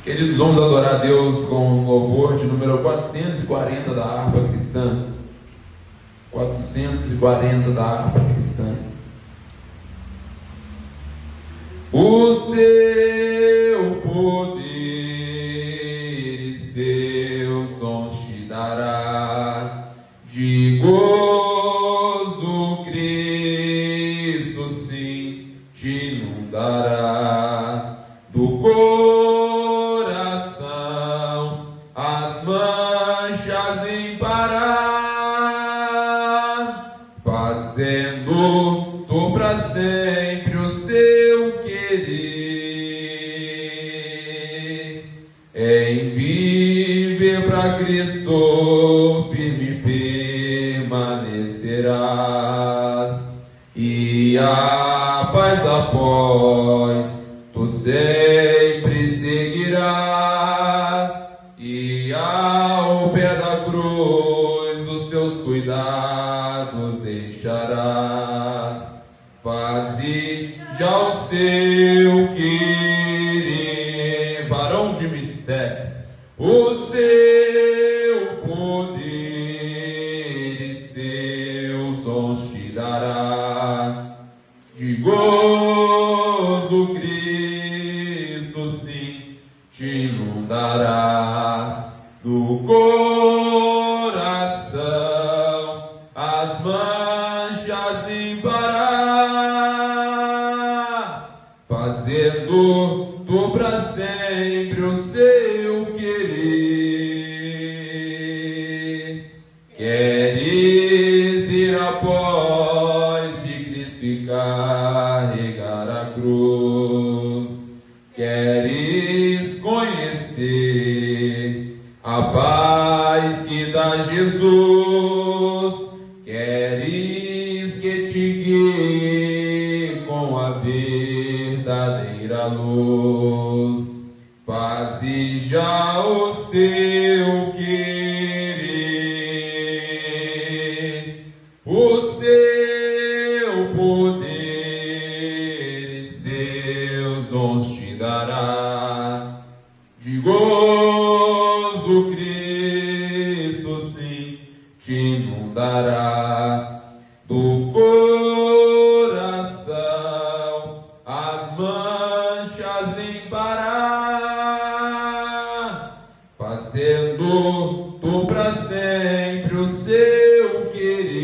Queridos, vamos adorar a Deus com o louvor de número 440 da harpa cristã. 440 da harpa cristã. O seu poder e seus dons te dará, de gozo Cristo sim te inundará, do coração as manchas limpará, fazendo tu para sempre o seu querer. Em viver para Cristo firme permanecerás, e a paz após tu sempre seguirás, e ao pé da cruz os teus cuidados deixarás. Faze já o seu querer, varão de mistério, o seu poder e seus dons te dará, de gozo Cristo sim te inundará, do coração as manchas limpará, fazendo tu para sempre o seu querer. Queres ir após de Cristo e carregar a cruz, queres conhecer a paz que dá Jesus, queres que te guie com a verdadeira luz, faze já o seu querer, o seu poder e seus dons te dará, de gozo Cristo sim te inundará, do coração as manchas limpará, fazendo tu para sempre o seu querer.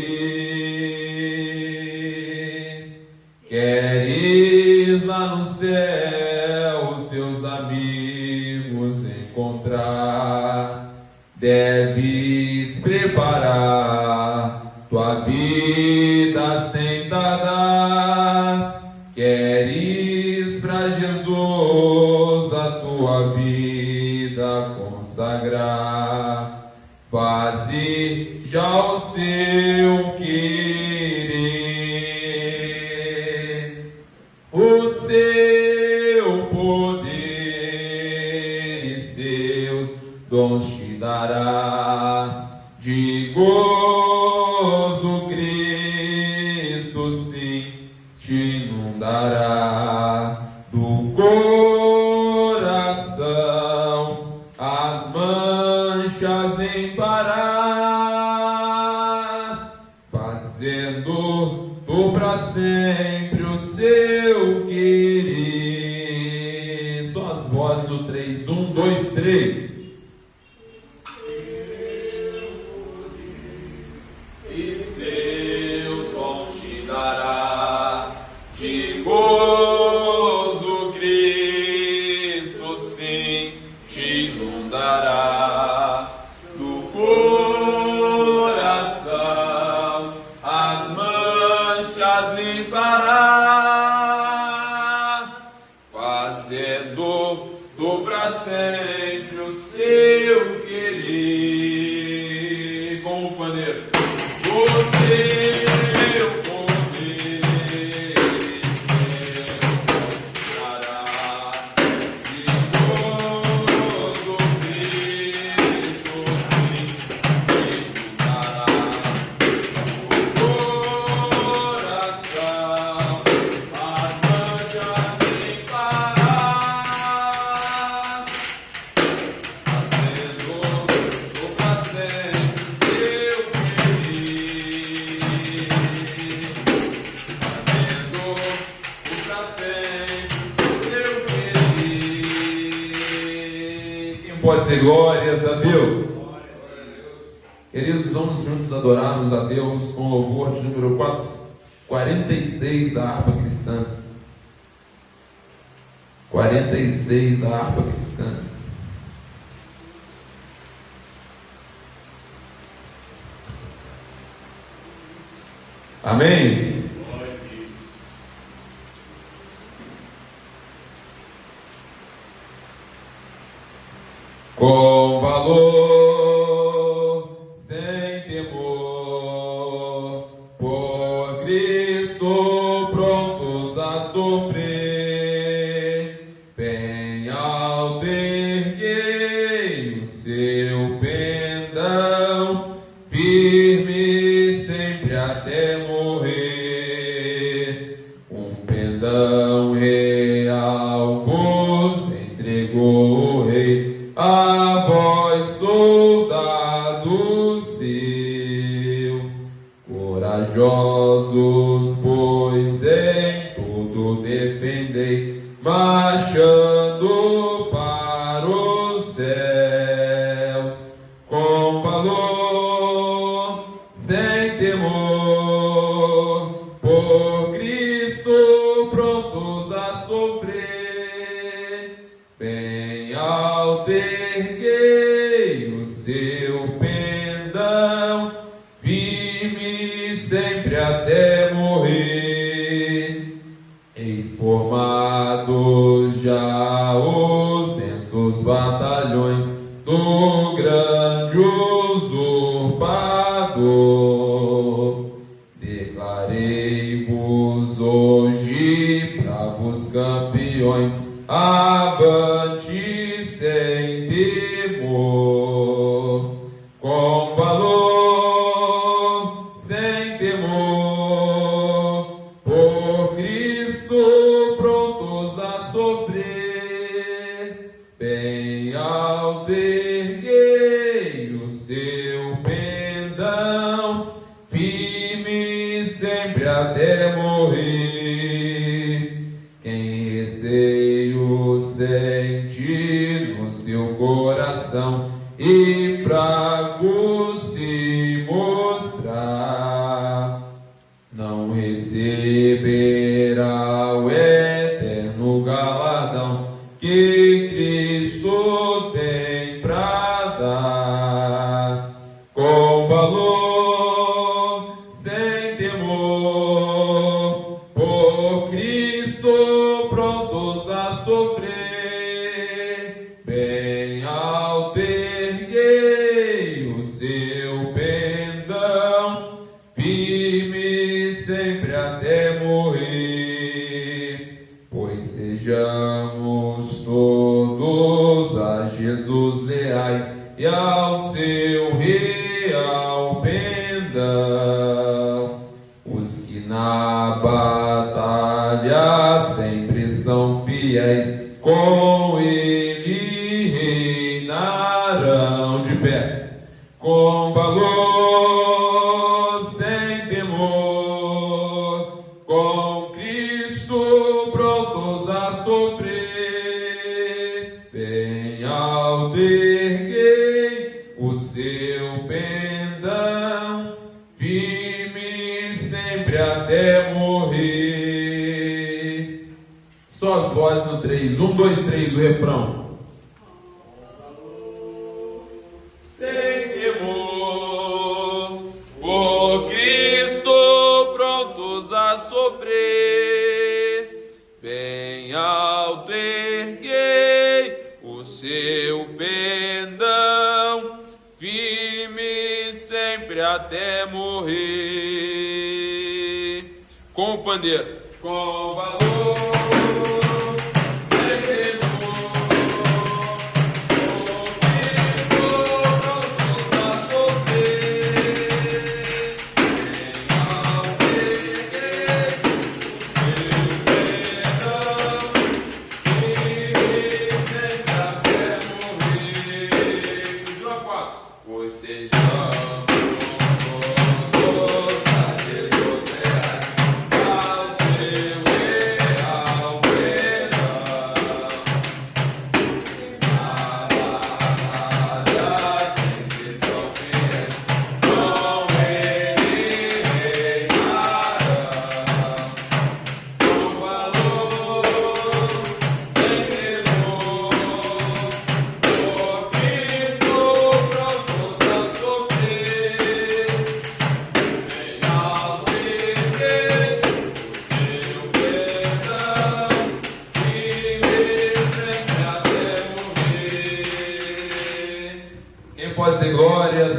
Queres lá no céu os teus amigos encontrar, deves preparar tua vida sem tardar. Queres pra Jesus a tua vida consagrar, faze já o seu querer, o seu poder e seus dons te dará, de gozo Cristo sim te inundará, do coração as manchas limpará, fazendo tu para sempre o seu querer. Só as vozes do 3, 1, 2, 3. E seus dons te dará, de gozo Cristo sim te inundará, do coração as manchas limpará, fazendo do pra sempre o seu querer. Com o pandeiro, o seu poder e seus dará, de gozo Cristo sim te inundará, o coração as manchas limpará, Pode dizer glórias a Deus. Queridos, vamos juntos adorarmos a Deus com louvor de número 46 da harpa cristã. 46 da harpa cristã. Amém? Com valor, sem temor, por Cristo prontos a sofrer, bem alto erguei o seu pendão, firme sempre até morrer, um pendão real vos entregou o Rei. A vós, soldados seus, corajosos, pois em tudo defendei, marchando para os céus, com valor, sem temor, por Cristo prontos a sofrer, bem alto erguei o seu pendão, firme sempre até morrer. Eis formados já os densos batalhões do grande usurpador. Declarei-vos hoje bravos campeões, avante sem temor, com valor, sem temor, por Cristo prontos a sofrer, bem alto erguei o seu pendão, firme sempre até morrer. Quem receio sente no seu coração e fraco se mostrar, não receberá o eterno galardão que Cristo tem pra dar, com valor, sem temor, por Cristo prontos a sofrer, bem alto erguei o seu pendão, firme sempre até morrer, pois sejamos todos a Jesus leais e ao seu real pendão, os que na batalha sempre são fiéis, com ele reinarão de pé, com valor, sem temor, com Cristo prontos a sofrer, bem alto erguei o seu pendão, firme sempre até morrer. Só as vozes no 3, 1, 2, 3, o refrão. Sem temor, por Cristo prontos a sofrer, bem alto erguei o seu pendão, firme sempre até morrer. Com o pandeiro, com valor, sem temor, por Cristo prontos a sofrer, bem alto erguei o seu pendão, firme sempre até morrer. João 4. Pois sejamos todos a Jesus leais, ao seu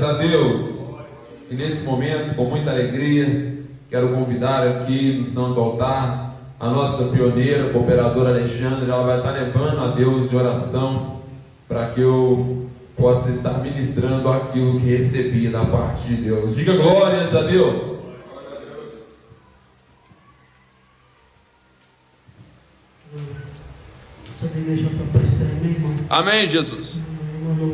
a Deus. E nesse momento, com muita alegria, quero convidar aqui no Santo Altar a nossa pioneira, cooperadora Alexandre. Ela vai estar levando a Deus de oração para que eu possa estar ministrando aquilo que recebi da parte de Deus. Diga glórias a Deus. Amém, Jesus.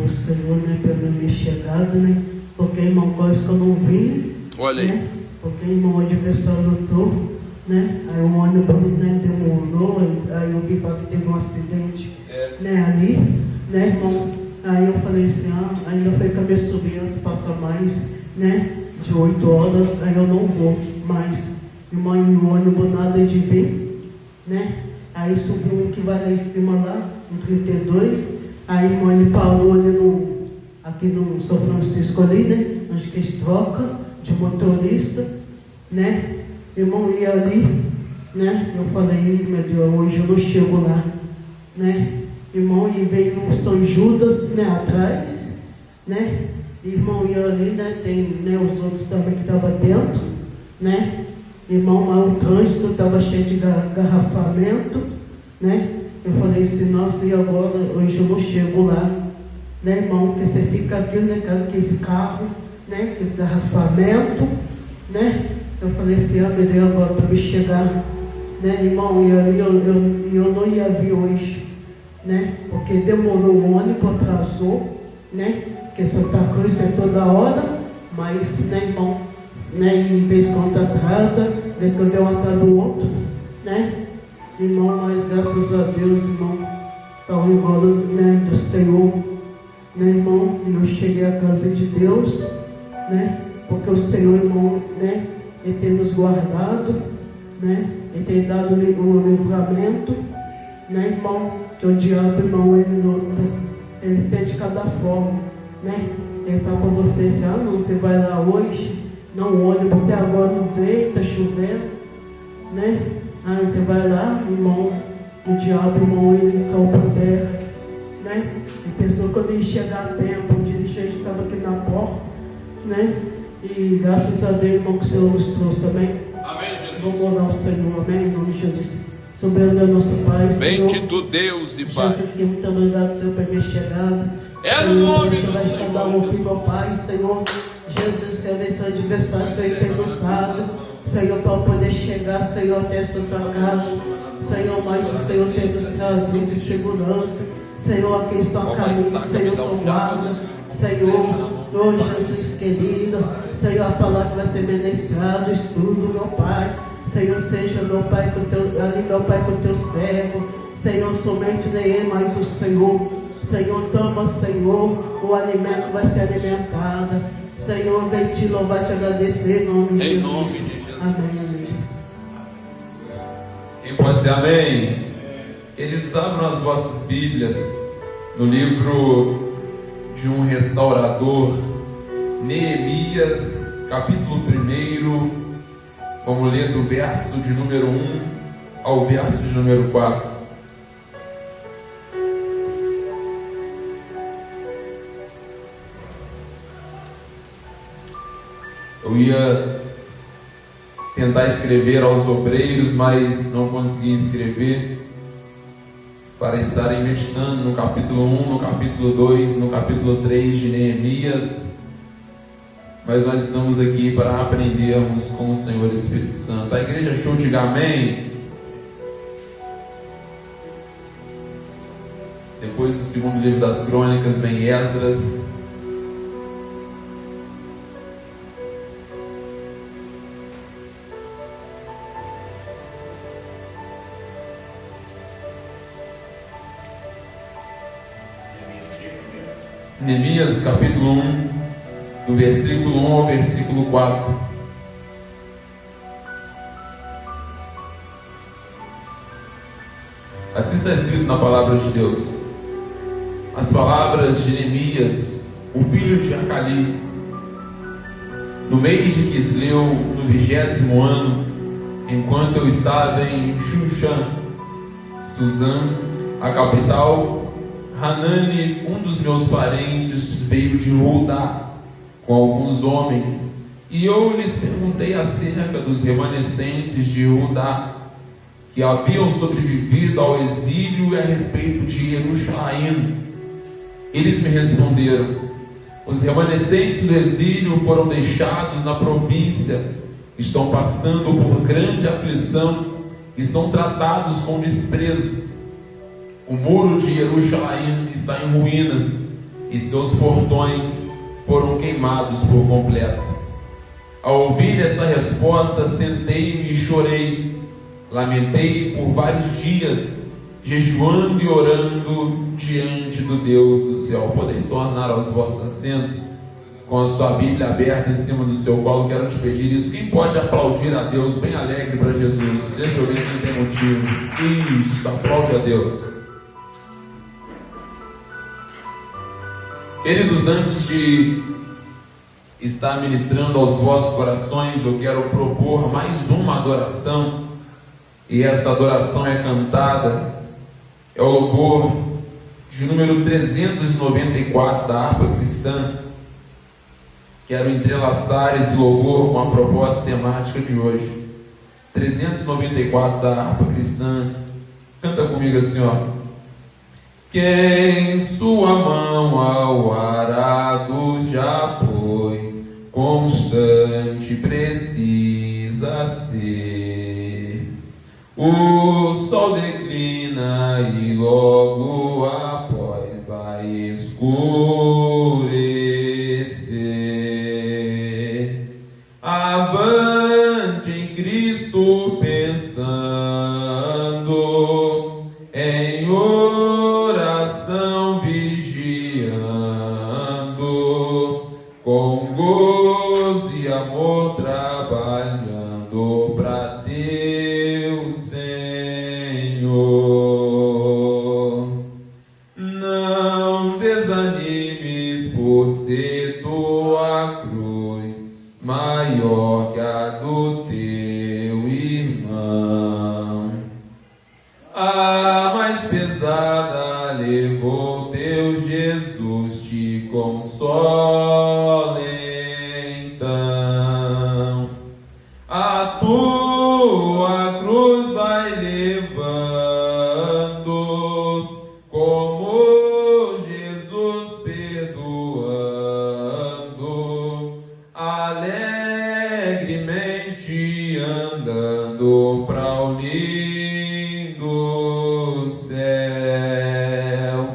O Senhor, né, pela minha chegada, né? Porque, irmão, coisa que eu não vi. Olha aí. Né? Porque, irmão, o adversário lutou, né? Aí o ônibus, né, demorou. Aí eu vi que teve um acidente, né, ali, né, irmão? Aí eu falei assim, ainda foi que a minha sobrinha passa mais, né, de 8 horas, aí eu não vou mais. Irmão, e o ônibus nada de vir, né? Aí subiu um que vai lá em cima lá, um 32. Aí, irmão, ele parou ali aqui no São Francisco ali, né? Onde que eles trocam de motorista, né? Irmão, ia ali, né? Eu falei, meu Deus, hoje eu não chego lá, né? Irmão, e veio o São Judas, né? Atrás, né? Irmão, ia ali, né? Tem, né, os outros também que estavam dentro, né? Irmão, lá o trânsito estava cheio de garrafamento, né? Eu falei assim, nossa, e agora? Hoje eu não chego lá, né, irmão? Porque você fica aqui, né, cara, com esse carro, né, com esse garrafamento, né? Eu falei assim, meu Deus, agora para me chegar, né, irmão? E eu não ia vir hoje, né? Porque demorou o ônibus, atrasou, né? Porque Santa Cruz é toda hora, mas, né, irmão? Né, e em vez quando atrasa, em vez quando eu atrás do outro, né? Irmão, mas graças a Deus, irmão, está o igual, né, do Senhor, né, irmão? E eu cheguei à casa de Deus, né? Porque o Senhor, irmão, né, Ele tem nos guardado, né? Ele tem dado o livramento, né, irmão? Que o diabo, irmão, ele luta, ele tem de cada forma, né? Ele fala para você assim, não, você vai lá hoje, não olha, porque agora não veio, está chovendo, né? Aí você vai lá, irmão, o diabo, irmão, ele caiu por terra, né? E pensou que quando ele chegar a tempo, o dirigente estava aqui na porta, né? E graças a Deus, irmão, que o Senhor nos trouxe, amém? Amém, Jesus. Vamos orar ao Senhor, amém? Em nome de Jesus. Soberano é nosso Pai, Senhor. Bendito Deus e Pai. Jesus, que muito obrigado, Senhor, por minha chegada. É no nome do Senhor. Cada um aqui, Senhor. meu Pai, Senhor. Jesus, que a seu adversário, Senhor, tem lutado. Senhor, para poder chegar, Senhor, até esta tua casa. Senhor, mas o Senhor tem nos trazido de segurança. Senhor, aqui estão a caminho, Senhor, são guardas. Senhor, oh Jesus querido, Senhor, a palavra vai ser ministrada, o estudo, meu Pai. Senhor, seja, meu Pai, com teus ali, meu Pai, com teus servos. Senhor, somente nem ele, mas o Senhor. Senhor, toma, Senhor, o alimento vai ser alimentado. Senhor, vem te louvar, te agradecer, em nome de Jesus. Em nome de Jesus. Amém, amém. Quem pode dizer amém? Queridos, abram as vossas Bíblias no livro de um restaurador, Neemias, capítulo 1. Vamos ler do verso de número 1 ao verso de número 4. Eu ia tentar escrever aos obreiros, mas não consegui escrever, para estarem meditando no capítulo 1, no capítulo 2, no capítulo 3 de Neemias. Mas nós estamos aqui para aprendermos com o Senhor Espírito Santo. A igreja achou, diga amém. Depois do segundo livro das crônicas vem Esdras. Neemias capítulo 1, do versículo 1 ao versículo 4. Assim está escrito na palavra de Deus. As palavras de Neemias, o filho de Acali, no mês de Quisleu, no 20º ano, enquanto eu estava em Shushan, Suzã, a capital, Hanani, um dos meus parentes, veio de Judá com alguns homens, e eu lhes perguntei acerca dos remanescentes de Judá, que haviam sobrevivido ao exílio, e a respeito de Jerusalém. Eles me responderam: os remanescentes do exílio foram deixados na província, estão passando por grande aflição e são tratados com desprezo. O muro de Jerusalém está em ruínas e seus portões foram queimados por completo. Ao ouvir essa resposta, sentei-me e chorei. Lamentei por vários dias, jejuando e orando diante do Deus do céu. Podeis tornar aos vossos assentos, com a sua Bíblia aberta em cima do seu colo. Quero te pedir isso. Quem pode aplaudir a Deus bem alegre para Jesus? Deixa eu ver quem tem motivos. Isso, aplaude a Deus. Queridos, antes de estar ministrando aos vossos corações, eu quero propor mais uma adoração, e essa adoração é cantada, é o louvor de número 394 da harpa cristã. Quero entrelaçar esse louvor com a proposta temática de hoje. 394 da harpa cristã. Canta comigo assim, ó. Quem sua mão ao arado já pôs, constante precisa ser. O sol declina e logo após vai escurecer. Avante em Cristo pensando, em oração vigiando, com gozo e amor trabalhando para teu Senhor. Não desanimes por ser tua cruz maior que a do teu irmão. A mais pesada levou teu Jesus, te consola então. A tua cruz vai levando, como Jesus perdoando, alegremente andando para o lindo céu.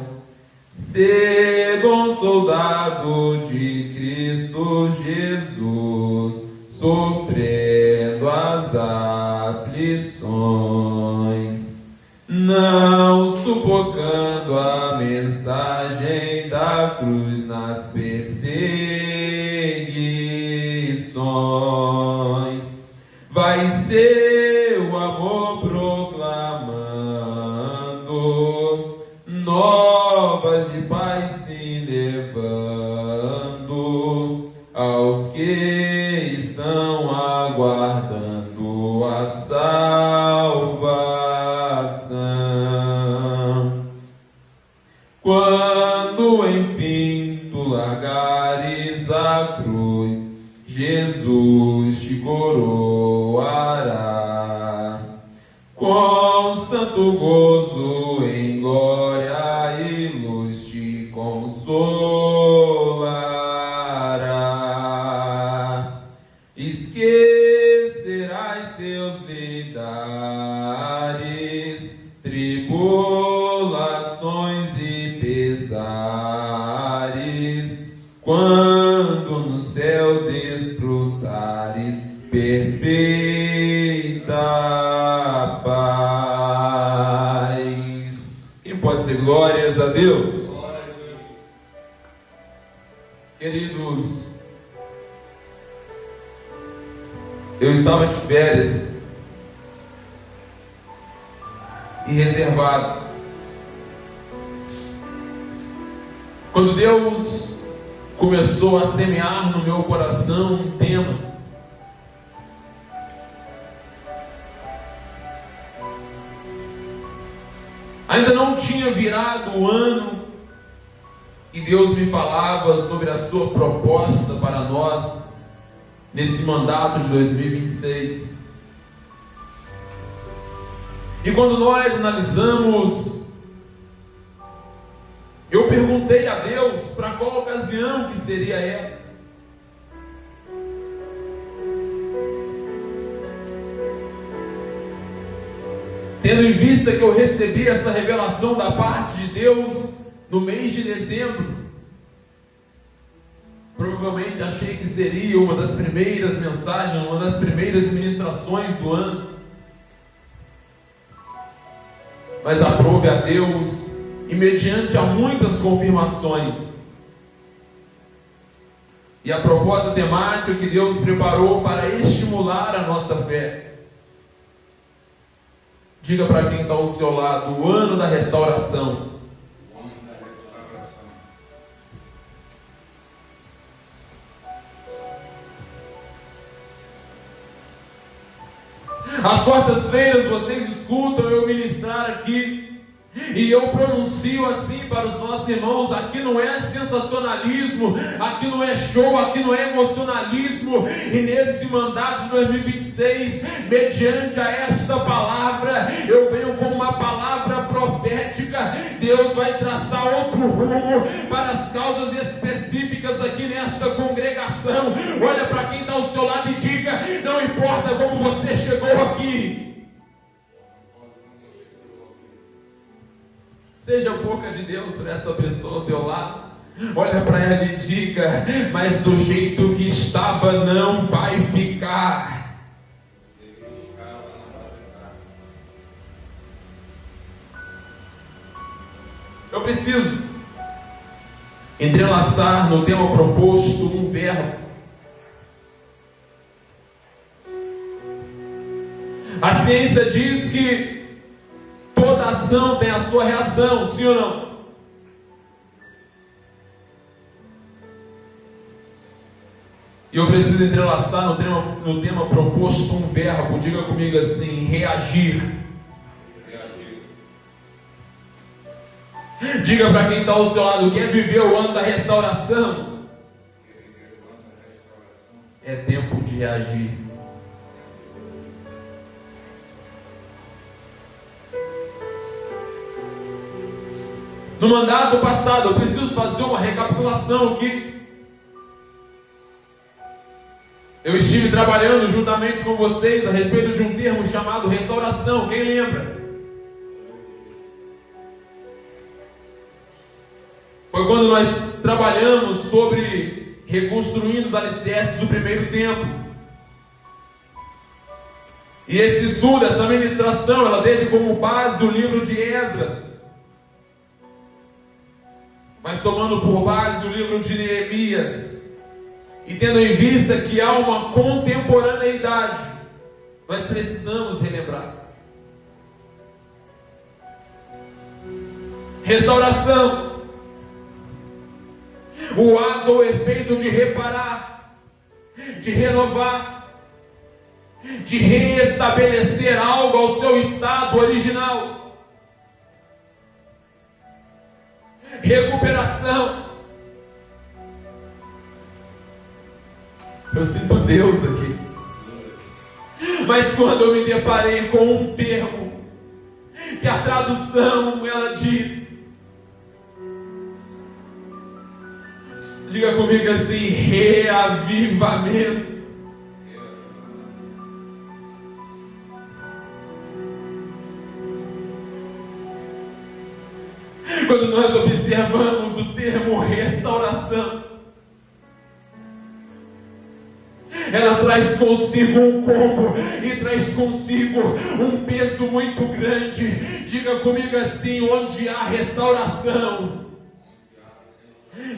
Ser bom soldado de Cristo Jesus, sofrendo as aflições, não sufocando a mensagem da cruz nas perseguições. Vai seu amor proclamando, novas de paz se levando, aos que estão aguardando a salvação. Quando enfim tu largares a cruz, Jesus te coroará com santo gozo, em glória e luz te consolará. Esquecerás teus lidares, tribulações e pesares, quando no céu desfrutares perfeita paz. Quem pode dizer glórias a Deus? Queridos, eu estava de férias e reservado, quando Deus começou a semear no meu coração um tema. Ainda não tinha virado o ano, E Deus me falava sobre a sua proposta para nós nesse mandato de 2026. E quando nós analisamos, eu perguntei a Deus para qual ocasião que seria essa. Tendo em vista que eu recebi essa revelação da parte de Deus no mês de dezembro, provavelmente achei que seria uma das primeiras mensagens, uma das primeiras ministrações do ano. Mas aprove a Deus, e mediante a muitas confirmações, e a proposta temática que Deus preparou para estimular a nossa fé. Diga para quem está ao seu lado: o ano da restauração. O ano da restauração. Às quartas-feiras vocês escutam eu ministrar aqui, e eu pronuncio assim para os nossos irmãos: aqui não é sensacionalismo, aqui não é show, aqui não é emocionalismo. E nesse mandato de 2026, mediante a esta palavra, eu venho com uma palavra profética. Deus vai traçar outro rumo para as causas específicas aqui nesta congregação. Olha para quem está ao seu lado e diga: não importa como você chegou aqui, seja a boca de Deus para essa pessoa ao teu lado. Olha para ela e diga: mas do jeito que estava não vai ficar. Eu preciso entrelaçar no tema proposto um verbo. A ciência diz que toda ação tem a sua reação, sim ou não? E eu preciso entrelaçar no tema proposto um verbo. Diga comigo assim: reagir. Diga para quem está ao seu lado: quer viver o ano da restauração? É tempo de reagir. No mandato passado, eu preciso fazer uma recapitulação aqui. Eu estive trabalhando juntamente com vocês a respeito de um termo chamado restauração. Quem lembra? Foi quando nós trabalhamos sobre reconstruindo os alicerces do primeiro templo. E esse estudo, essa ministração, ela teve como base o livro de Esdras, mas tomando por base o livro de Neemias, e tendo em vista que há uma contemporaneidade, nós precisamos relembrar. Restauração, o ato ou efeito de reparar, de renovar, de reestabelecer algo ao seu estado original. Recuperação. Eu sinto Deus aqui. Mas quando eu me deparei com um termo que a tradução ela diz, diga comigo assim: reavivamento. Quando nós observamos o termo restauração, ela traz consigo um combo e traz consigo um peso muito grande. Diga comigo assim: onde há restauração,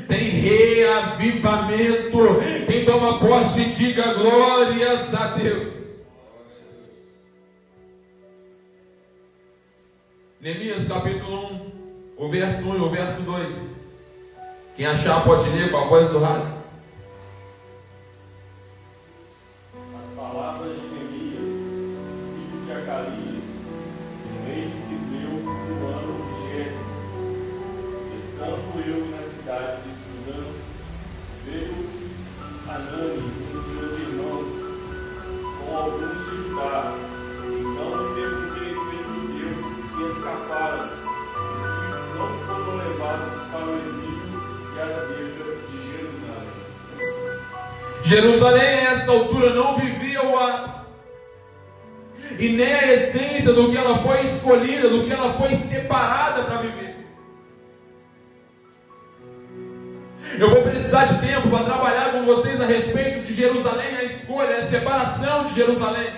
tem reavivamento. Quem toma posse, diga glórias a Deus. Neemias capítulo 1, o verso 1 e o verso 2. Quem achar pode ler com a voz do rádio. As palavras de Neemias, filho de Acalias, no mês de Quisleu, no ano 20, estando eu na cidade Jerusalém a essa altura não vivia o ápice, e nem a essência do que ela foi escolhida, do que ela foi separada para viver. Eu vou precisar de tempo para trabalhar com vocês a respeito de Jerusalém, a escolha, a separação de Jerusalém.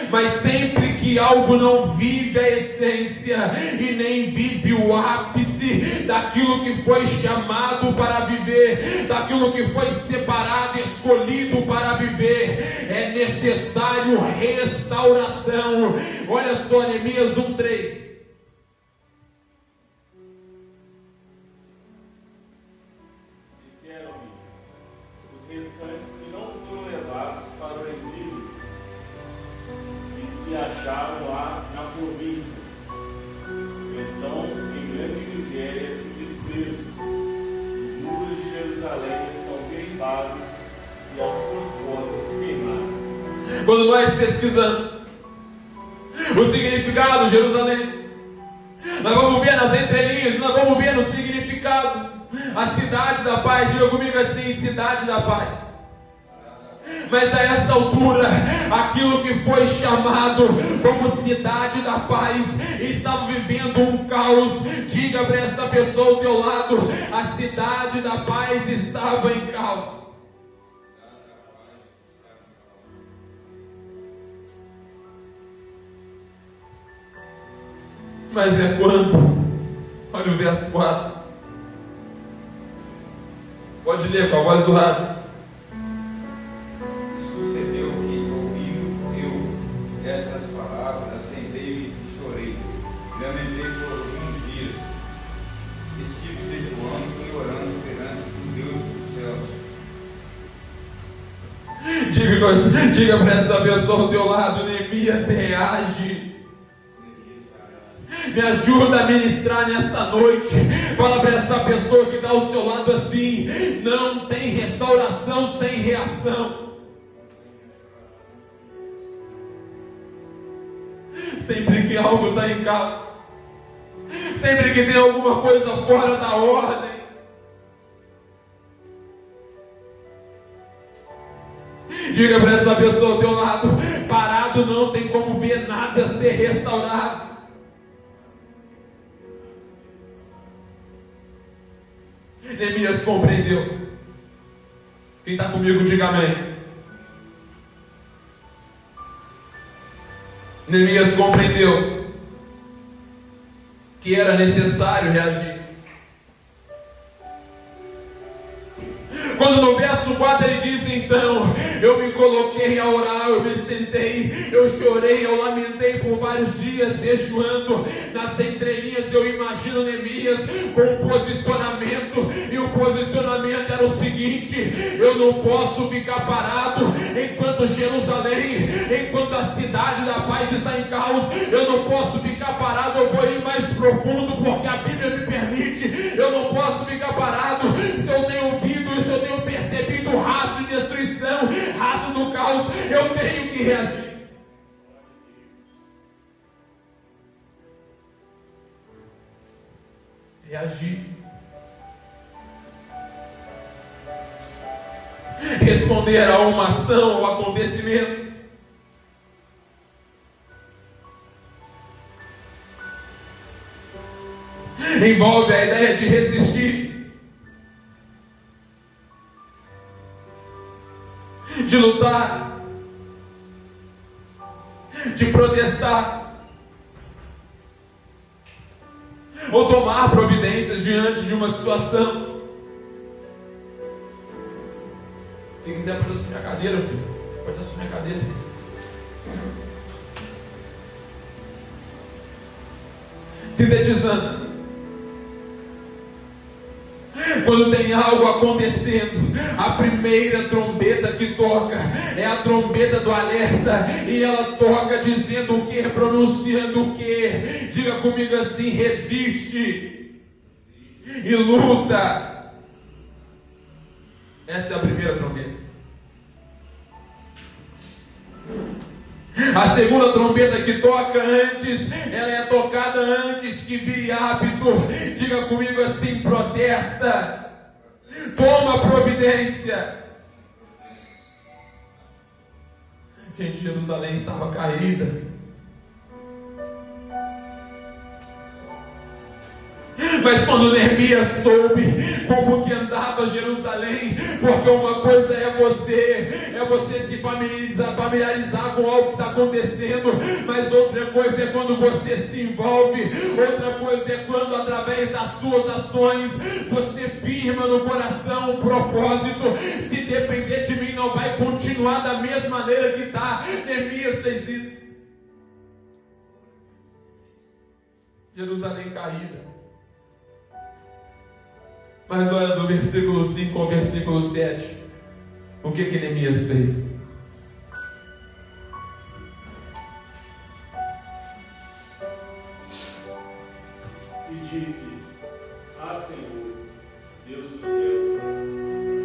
Mas sempre que algo não vive a essência e nem vive o ápice daquilo que foi chamado para viver, daquilo que foi separado e escolhido para viver, é necessário restauração. Olha só, Neemias 1:3. Disseram-me os restantes que não foram levados para o exílio e se acharam lá na província, estão em grande miséria e desprezo. Os muros de Jerusalém estão derribados e as suas portas queimadas. Quando nós pesquisamos o significado de Jerusalém, nós vamos ver nas entrelinhas, nós vamos ver no significado a cidade da paz. Diga comigo assim: cidade da paz. Mas a essa altura, aquilo que foi chamado como cidade da paz estava vivendo um caos. Diga para essa pessoa ao teu lado: a cidade da paz estava em caos. Mas é quando, olha o verso 4, pode ler com a voz do rádio. Sucedeu que, ouvindo eu estas palavras, sentei-me e chorei, lamentei por alguns dias, estive jejuando e orando perante o Deus dos céus. Diga para essa pessoa ao teu lado: Neemias reage. Me ajuda a ministrar nessa noite. Fala para essa pessoa que está ao seu lado assim: não tem restauração sem reação. Sempre que algo está em caos, sempre que tem alguma coisa fora da ordem, diga para essa pessoa ao teu lado: parado não tem como ver nada ser restaurado. Neemias compreendeu. Quem está comigo, diga amém. Neemias compreendeu que era necessário reagir. Quando no verso 4 ele diz: então eu me coloquei a orar, eu me sentei, eu chorei, eu lamentei por vários dias, jejuando. Nas entrelinhas eu imagino Neemias com um posicionamento, e o posicionamento era o seguinte: eu não posso ficar parado enquanto Jerusalém, enquanto a cidade da paz está em caos. Eu não posso ficar parado, eu vou ir mais profundo, porque a Bíblia me permite. Eu não posso ficar parado. Se eu tenho ouvido, se eu tenho percebido o rastro de destruição, rastro do caos, eu tenho que reagir. Reagir. Responder a uma ação ou acontecimento. Envolve a ideia de resistir, de lutar, de protestar, ou tomar providências diante de uma situação. Se quiser, pode assumir a cadeira, filho. Pode assumir a cadeira. Sintetizando, quando tem algo acontecendo, a primeira trombeta que toca é a trombeta do alerta, e ela toca dizendo o que? Pronunciando o que? Diga comigo assim: resiste e luta. Essa é a primeira trombeta. A segunda trombeta que toca antes, ela é tocada antes que vire hábito. Diga comigo assim: protesta. Toma providência. Gente, Jerusalém estava caída. Mas quando Neemias soube como que andava Jerusalém, porque uma coisa é você se familiarizar com algo que está acontecendo, mas outra coisa é quando você se envolve, outra coisa é quando através das suas ações você firma no coração o propósito. Se depender de mim, não vai continuar da mesma maneira que está. Neemias fez isso. Jerusalém caída. Mas olha do versículo 5 ao versículo 7. O que Neemias fez? E disse: Ah, Senhor, Deus do céu,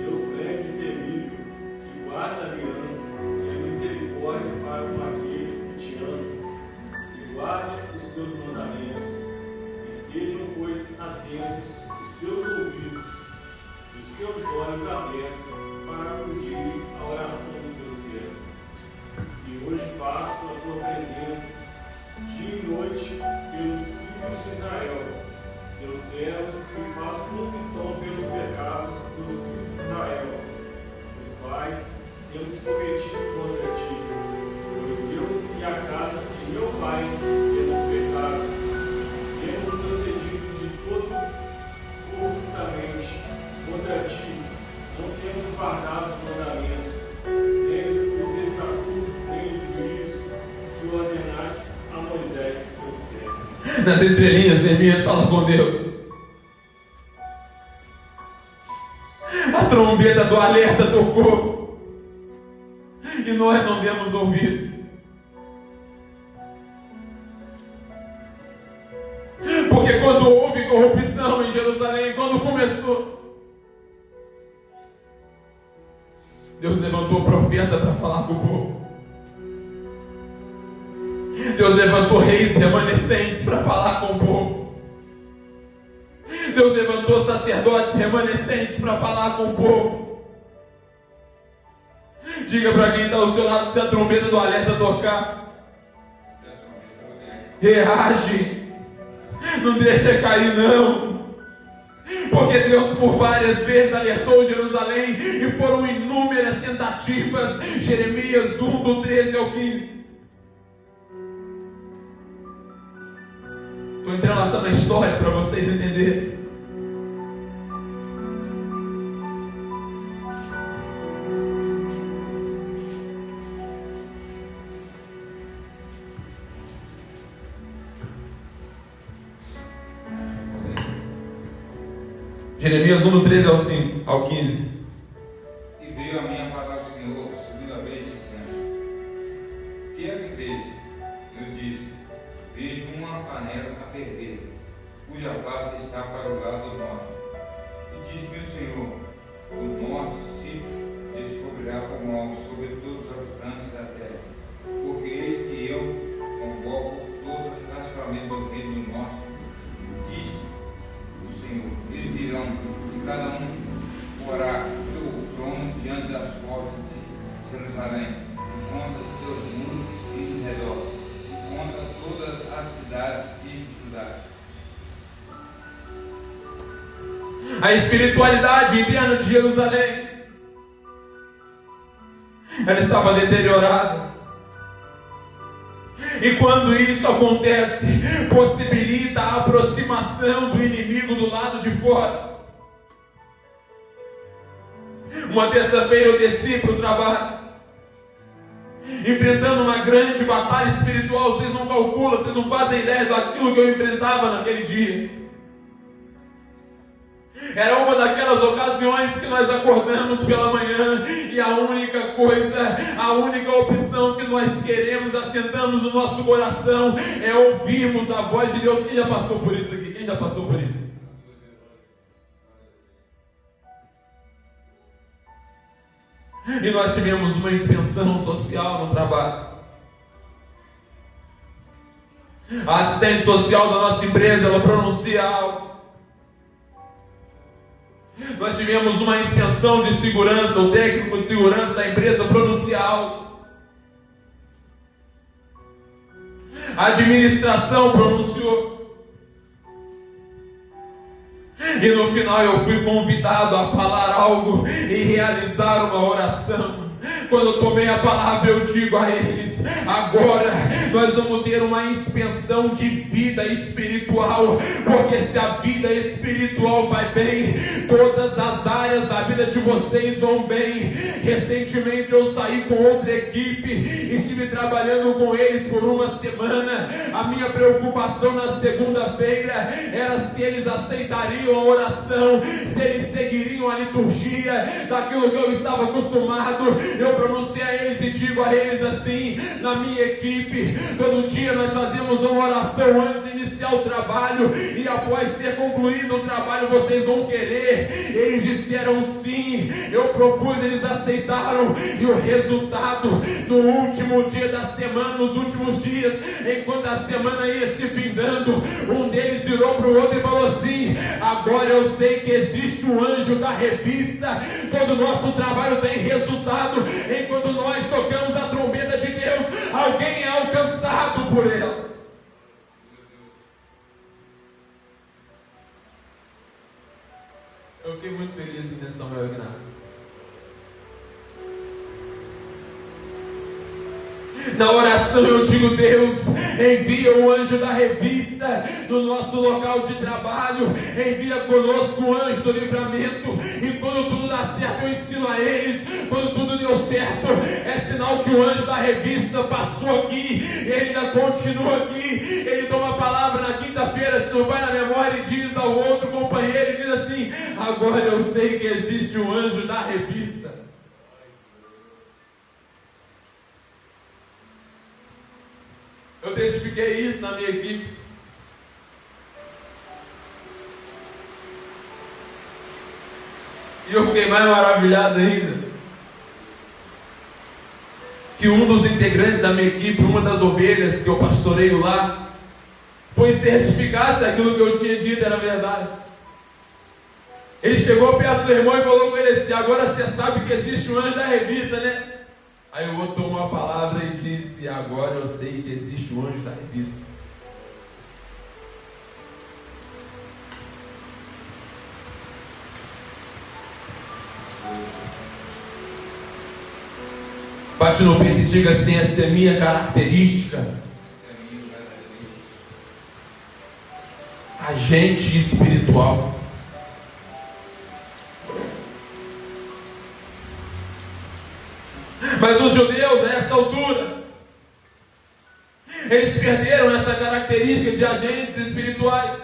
Deus grande e temível, que guarda a aliança e a misericórdia para com aqueles que te amam, e guarda os teus mandamentos. Estejam, pois, atentos teus ouvidos e os teus olhos abertos para acudir a oração do teu servo, que hoje faço a tua presença dia e noite pelos filhos de Israel, teus servos, e faço confissão pelos pecados dos filhos de Israel, os quais temos cometido contra ti, pois eu e a casa de meu pai temos pecado, temos procedido de todo corruptamente contra ti, não temos guardado os mandamentos, nem os estatutos, nem os juízos que ordenaste a Moisés, teu servo. Nas entrelinhas, Neemias fala com Deus. A trombeta do alerta tocou e nós não demos ouvidos. Porque quando houve corrupção em Jerusalém, quando começou, Deus levantou profeta para falar com o povo. Deus levantou reis remanescentes para falar com o povo. Deus levantou sacerdotes remanescentes para falar com o povo. Diga para quem está ao seu lado, se a trombeta do alerta tocar, reage. Não deixa cair, não. Porque Deus por várias vezes alertou Jerusalém e foram inúmeras tentativas. Jeremias 1, do 13 ao 15. Estou entrelaçando a história para vocês entenderem. Jeremias 1, do 13 ao 15. E veio a minha palavra do Senhor, segunda vez, dizendo: Que é que vejo? Eu disse: Vejo uma panela a ferver, cuja face está para o lado do norte. E disse-me o Senhor: O norte se descobrirá como algo sobre todos os habitantes da terra, porque eis que eu convoco todas as famílias do reino do norte. Disse o Senhor: Eles virão, e cada um porá o seu trono diante das portas de Jerusalém, contra os teus muros e em redor, contra todas as cidades de Judá. A espiritualidade interna de Jerusalém, ela estava deteriorada. E quando isso acontece, possibilita a aproximação do inimigo do lado de fora. Uma terça-feira eu desci para o trabalho, enfrentando uma grande batalha espiritual. Vocês não calculam, vocês não fazem ideia daquilo que eu enfrentava naquele dia. Era uma daquelas ocasiões que nós acordamos pela manhã e a única coisa, a única opção que nós queremos, assentamos no nosso coração, é ouvirmos a voz de Deus. Quem já passou por isso aqui? Quem já passou por isso? E nós tivemos uma expansão social no trabalho. A assistente social da nossa empresa, ela pronuncia algo. Nós tivemos uma inspeção de segurança, o técnico de segurança da empresa pronunciou algo. A administração pronunciou. E no final eu fui convidado a falar algo e realizar uma oração. Quando eu tomei a palavra, eu digo a eles: agora nós vamos ter uma inspeção de vida espiritual, porque se a vida espiritual vai bem, todas as áreas da vida de vocês vão bem. Recentemente eu saí com outra equipe, estive trabalhando com eles por uma semana. A minha preocupação na segunda-feira era se eles aceitariam a oração, se eles seguiriam a liturgia daquilo que eu estava acostumado. Eu pronunciei a eles e digo a eles assim: na minha equipe, todo dia nós fazemos uma oração antes de iniciar o trabalho, e após ter concluído o trabalho vocês vão querer. Eles disseram sim, eu propus, eles aceitaram, e o resultado, no último dia da semana, nos últimos dias, enquanto a semana ia se findando, um deles virou para o outro e falou assim: agora eu sei que existe um anjo da revista, todo o nosso trabalho tem resultado. Enquanto nós tocamos a trombeta de Deus, alguém é alcançado por ela. Eu fiquei muito feliz com a Samuel Ignacio. Na oração eu digo: Deus, envia o anjo da revista no nosso local de trabalho, envia conosco o anjo do livramento, e quando tudo dá certo eu ensino a eles. Quando tudo deu certo, é sinal que o anjo da revista passou aqui, ele ainda continua aqui. Ele dá uma palavra na quinta-feira, se não vai na memória, e diz ao outro companheiro, e diz assim: agora eu sei que existe um anjo da revista. Eu testifiquei isso na minha equipe. E eu fiquei mais maravilhado ainda, que um dos integrantes da minha equipe, uma das ovelhas que eu pastoreio lá, foi certificar se aquilo que eu tinha dito era verdade. Ele chegou perto do irmão e falou com ele assim: agora você sabe que existe um anjo da revista, né? Aí o outro tomou a palavra e disse: agora eu sei que existe um anjo da revista. Bate no peito e diga assim: essa é minha característica. Agente espiritual. Mas os judeus, a essa altura, eles perderam essa característica de agentes espirituais.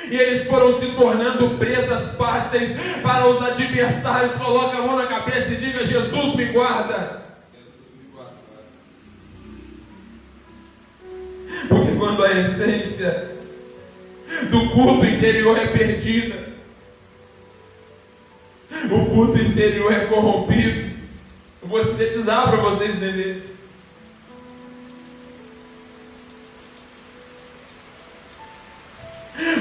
E eles foram se tornando presas fáceis para os adversários. Coloca a mão na cabeça e diga: Jesus me guarda. Porque quando a essência do culto interior é perdida, o culto exterior é corrompido. Eu vou sintetizar para vocês entenderem.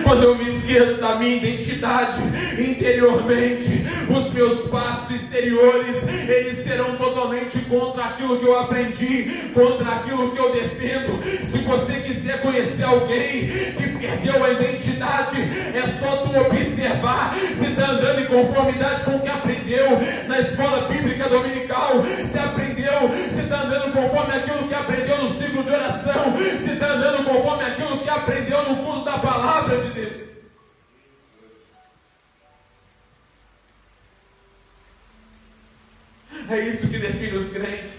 Quando eu me esqueço da minha identidade interiormente, os meus passos exteriores, eles serão totalmente contra aquilo que eu aprendi, contra aquilo que eu defendo. Se você quiser conhecer alguém que perdeu a identidade, é só tu observar se está andando em conformidade com o que aprendeu na escola bíblica dominical, se aprendeu, se está andando conforme aquilo que aprendeu no ciclo de oração, se está andando conforme aquilo que aprendeu no curso da palavra de Deus. É isso que define os crentes.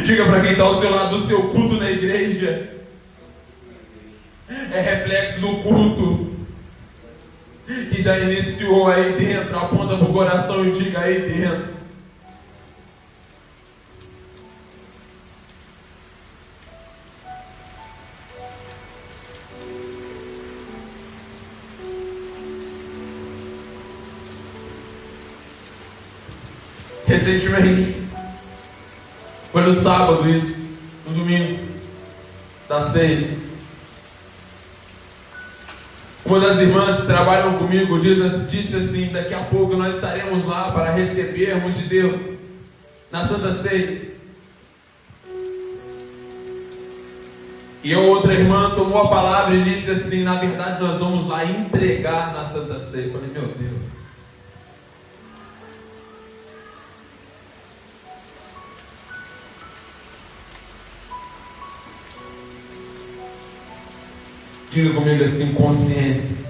Diga para quem está ao seu lado: o seu culto na igreja é reflexo do culto que já iniciou aí dentro. Aponta para o coração e diga: aí dentro. Recentemente, foi no sábado isso, no domingo, da ceia. Uma das irmãs que trabalham comigo disse assim: daqui a pouco nós estaremos lá para recebermos de Deus na Santa Ceia. E outra irmã tomou a palavra e disse assim: na verdade nós vamos lá entregar na Santa Ceia. Eu falei: meu Deus. Diga comigo assim: consciência.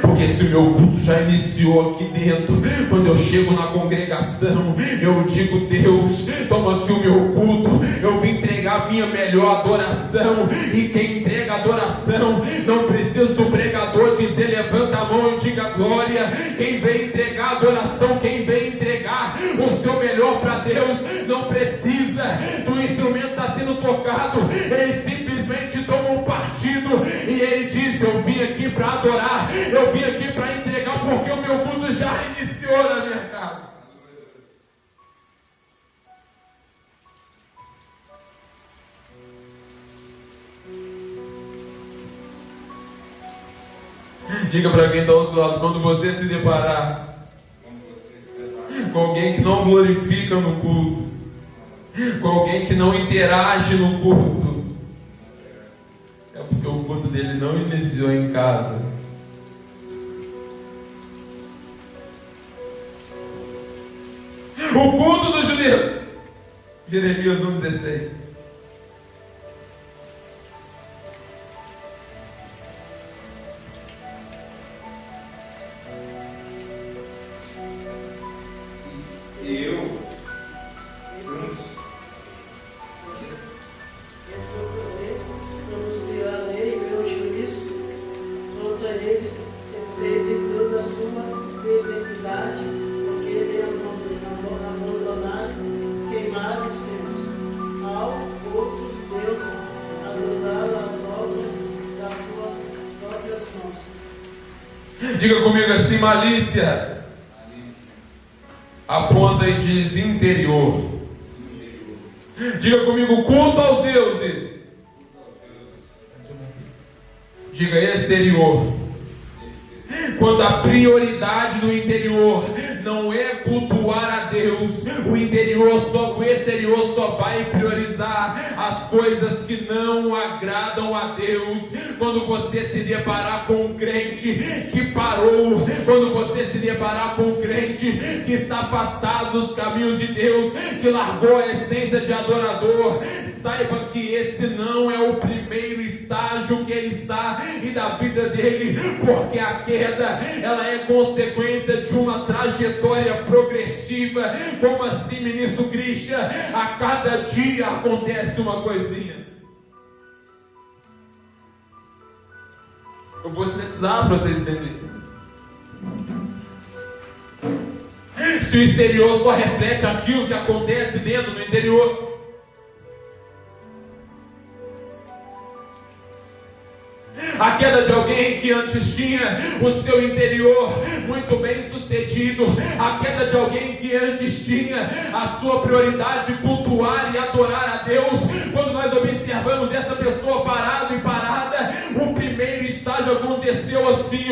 Porque se o meu culto já iniciou aqui dentro, quando eu chego na congregação, eu digo: Deus, toma aqui o meu culto, eu vim entregar a minha melhor adoração. E quem entrega adoração, não precisa do pregador dizer levanta a mão e diga glória. Quem vem entregar adoração, quem vem entregar o seu melhor para Deus, não precisa do instrumento estar sendo tocado, ele simplesmente toma um partido e ele diz: eu vim aqui para adorar, eu vim aqui para entregar, porque o meu culto já iniciou na minha casa. Diga para quem está ao seu lado: quando você se deparar com alguém que não glorifica no culto, com alguém que não interage no culto, é porque o culto dele não iniciou em casa. O culto dos judeus, Jeremias 1,16. Diga comigo assim: malícia aponta e diz interior. Diga comigo: culto aos deuses. Diga exterior. Quando a prioridade do interior não é cultuar a Deus, o exterior só vai priorizar as coisas que não agradam a Deus. Quando você se deparar com um crente que parou, quando você se deparar com um crente que está afastado dos caminhos de Deus, que largou a essência de adorador, saiba que esse não é o primeiro estágio que ele está e da vida dele, porque a queda, ela é consequência de uma trajetória progressiva. Como assim, ministro Christian? A cada dia acontece uma coisinha. Eu vou sintetizar para vocês entenderem. Se o exterior só reflete aquilo que acontece dentro do interior, a queda de alguém que antes tinha o seu interior muito bem sucedido, a queda de alguém que antes tinha a sua prioridade cultuar e adorar a Deus, quando nós observamos essa pessoa parado e parada, o primeiro estágio aconteceu assim,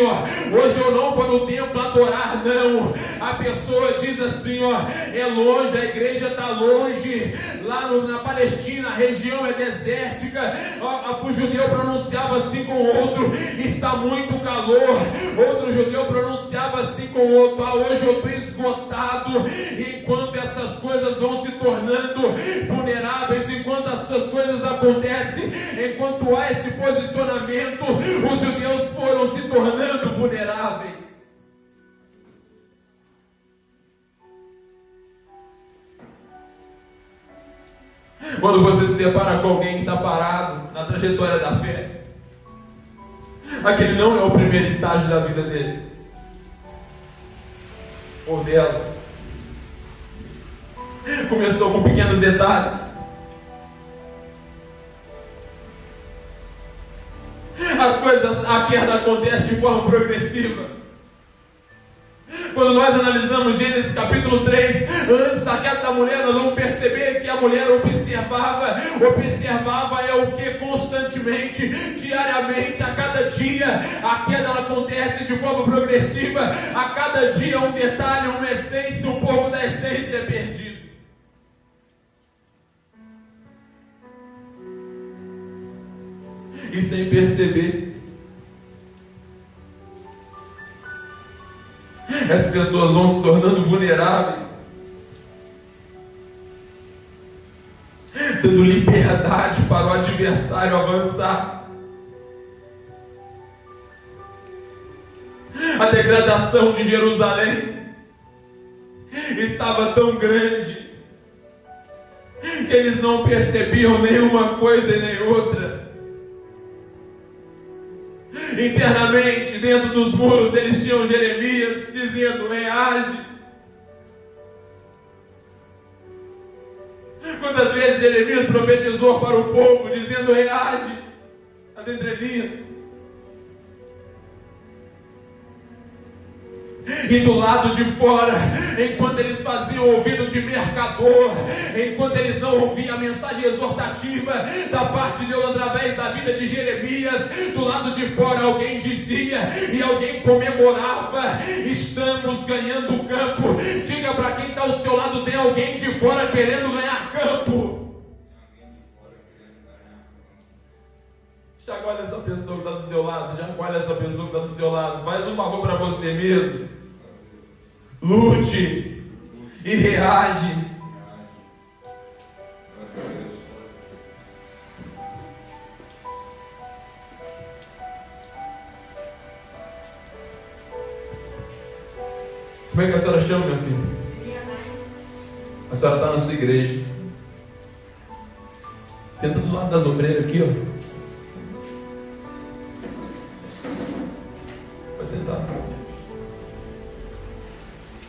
hoje eu não vou no templo adorar, não. A pessoa diz assim, é longe, a igreja está longe, lá na Palestina a região é desértica, o judeu pronunciava assim com o outro, está muito calor. Outro judeu pronunciava assim com o outro, hoje eu estou esgotado. Enquanto essas coisas vão se tornando vulneráveis, enquanto essas coisas acontecem, enquanto há esse posicionamento, os judeus foram se tornando vulneráveis. Quando você se depara com alguém que está parado na trajetória da fé, aquele não é o primeiro estágio da vida dele ou dela. Começou com pequenos detalhes, as coisas, a queda acontece de forma progressiva. Quando nós analisamos Gênesis capítulo 3, antes da queda da mulher, nós vamos perceber perceber que a mulher observava é o que constantemente, diariamente, a cada dia, a queda ela acontece de forma progressiva, a cada dia um detalhe, uma essência, um pouco da essência é perdido. E sem perceber, essas pessoas vão se tornando vulneráveis, dando liberdade para o adversário avançar. A degradação de Jerusalém estava tão grande que eles não percebiam nenhuma coisa e nem outra. Internamente, dentro dos muros, eles tinham Jeremias dizendo: reage. Quantas vezes Jeremias profetizou para o povo dizendo: reage às entrelinhas. E do lado de fora, enquanto eles faziam ouvido de mercador, enquanto eles não ouviam a mensagem exortativa da parte de Deus através da vida de Jeremias, do lado de fora alguém dizia e alguém comemorava: estamos ganhando o campo. Diga para quem está ao seu lado: tem alguém de fora querendo ganhar campo. Chacoalha essa pessoa que está do seu lado, chacoalha essa pessoa que está do seu lado, faz um favor para você mesmo, lute e reage. Como é que a senhora chama, minha filha? A senhora está na sua igreja. Senta do lado das obreiras aqui, ó. Sentar.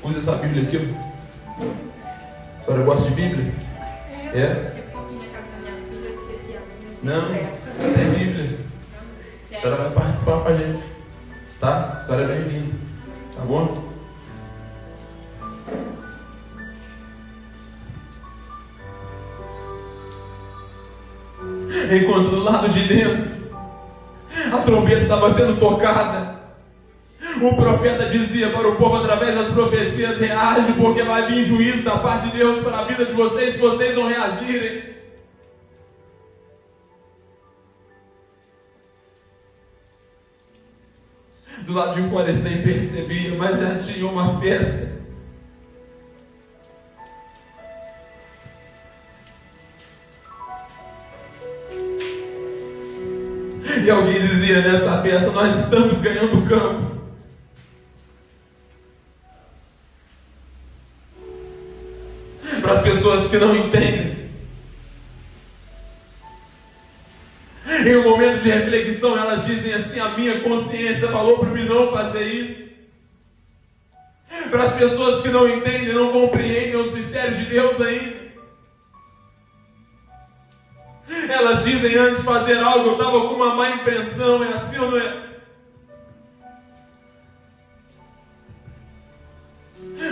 Usa essa Bíblia aqui. A senhora gosta de Bíblia? É? Eu vim na casa da minha filha, eu esqueci a Bíblia. Não tem Bíblia. A senhora vai participar com a gente, tá? A senhora é bem-vinda, tá bom? Enquanto do lado de dentro a trombeta estava sendo tocada, o profeta dizia para o povo através das profecias: reage, porque vai vir juízo da parte de Deus para a vida de vocês se vocês não reagirem. Do lado de fora eles nem percebiam, mas já tinha uma festa. E alguém dizia nessa festa: nós estamos ganhando o campo. Para as pessoas que não entendem, em um momento de reflexão, elas dizem assim: a minha consciência falou para mim não fazer isso. Para as pessoas que não entendem, não compreendem os mistérios de Deus ainda, elas dizem: antes de fazer algo eu estava com uma má impressão. É assim ou não é?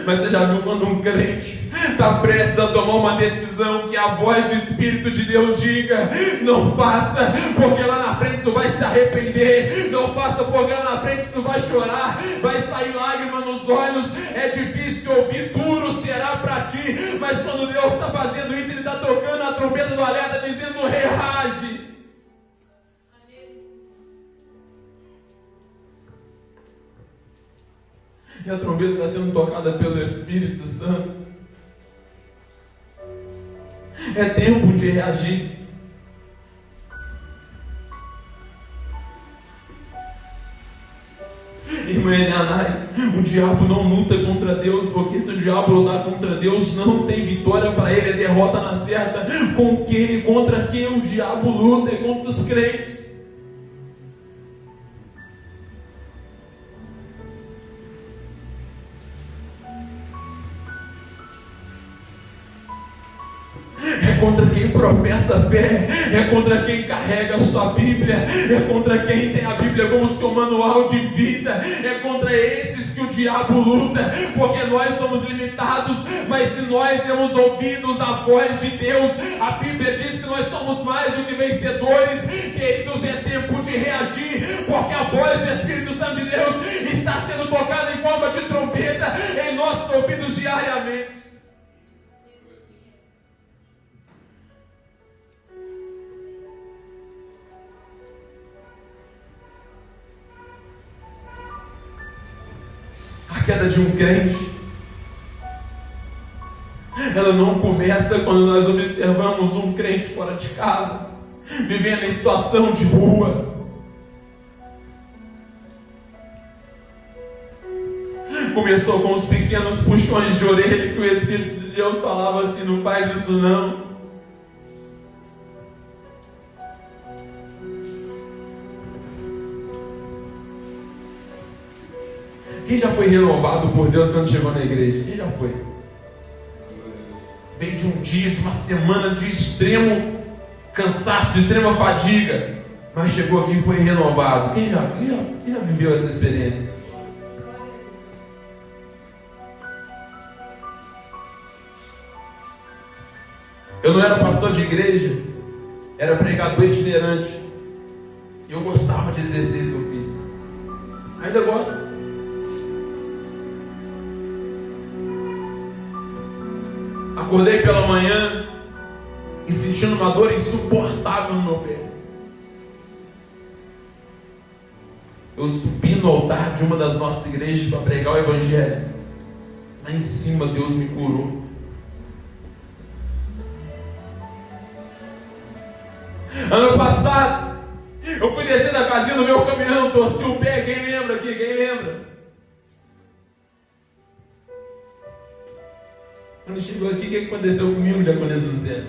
Mas você já viu quando um crente está prestes a tomar uma decisão, que a voz do Espírito de Deus diga: não faça, porque lá na frente tu vai se arrepender. Não faça, porque lá na frente tu vai chorar, vai sair lágrima nos olhos. É difícil ouvir, duro será para ti. Mas quando Deus está fazendo isso, Ele está tocando a trombeta do alerta, dizendo: reage. E a trombeta está sendo tocada pelo Espírito Santo. É tempo de reagir. Irmã Elianai, o diabo não luta contra Deus, porque se o diabo lutar contra Deus, não tem vitória para ele, é derrota na certa. Contra quem o diabo luta? É contra os crentes. É contra quem professa fé, é contra quem carrega a sua Bíblia, é contra quem tem a Bíblia como seu manual de vida, é contra esses que o diabo luta, porque nós somos limitados, mas se nós demos ouvidos à voz de Deus, a Bíblia diz que nós somos mais do que vencedores. Queridos, é tempo de reagir, porque a voz do Espírito Santo de Deus está sendo tocada em forma de trombeta em nossos ouvidos diariamente. A queda de um crente, ela não começa quando nós observamos um crente fora de casa, vivendo em situação de rua. Começou com os pequenos puxões de orelha que o Espírito de Deus falava assim: não faz isso não. Quem já foi renovado por Deus quando chegou na igreja? Quem já foi? Veio de um dia, de uma semana de extremo cansaço, de extrema fadiga, mas chegou aqui e foi renovado. Quem já viveu essa experiência? Eu não era pastor de igreja, era pregador itinerante. E eu gostava de exercer esse ofício. Ainda gosto. Acordei pela manhã e sentindo uma dor insuportável no meu pé. Eu subi no altar de uma das nossas igrejas para pregar o Evangelho. Lá em cima Deus me curou. Ano passado, eu fui descer da casinha do meu caminhão, torci o pé. Quem lembra aqui? Quem lembra? Quando chegou aqui, o que aconteceu comigo, diaconisa Luciana?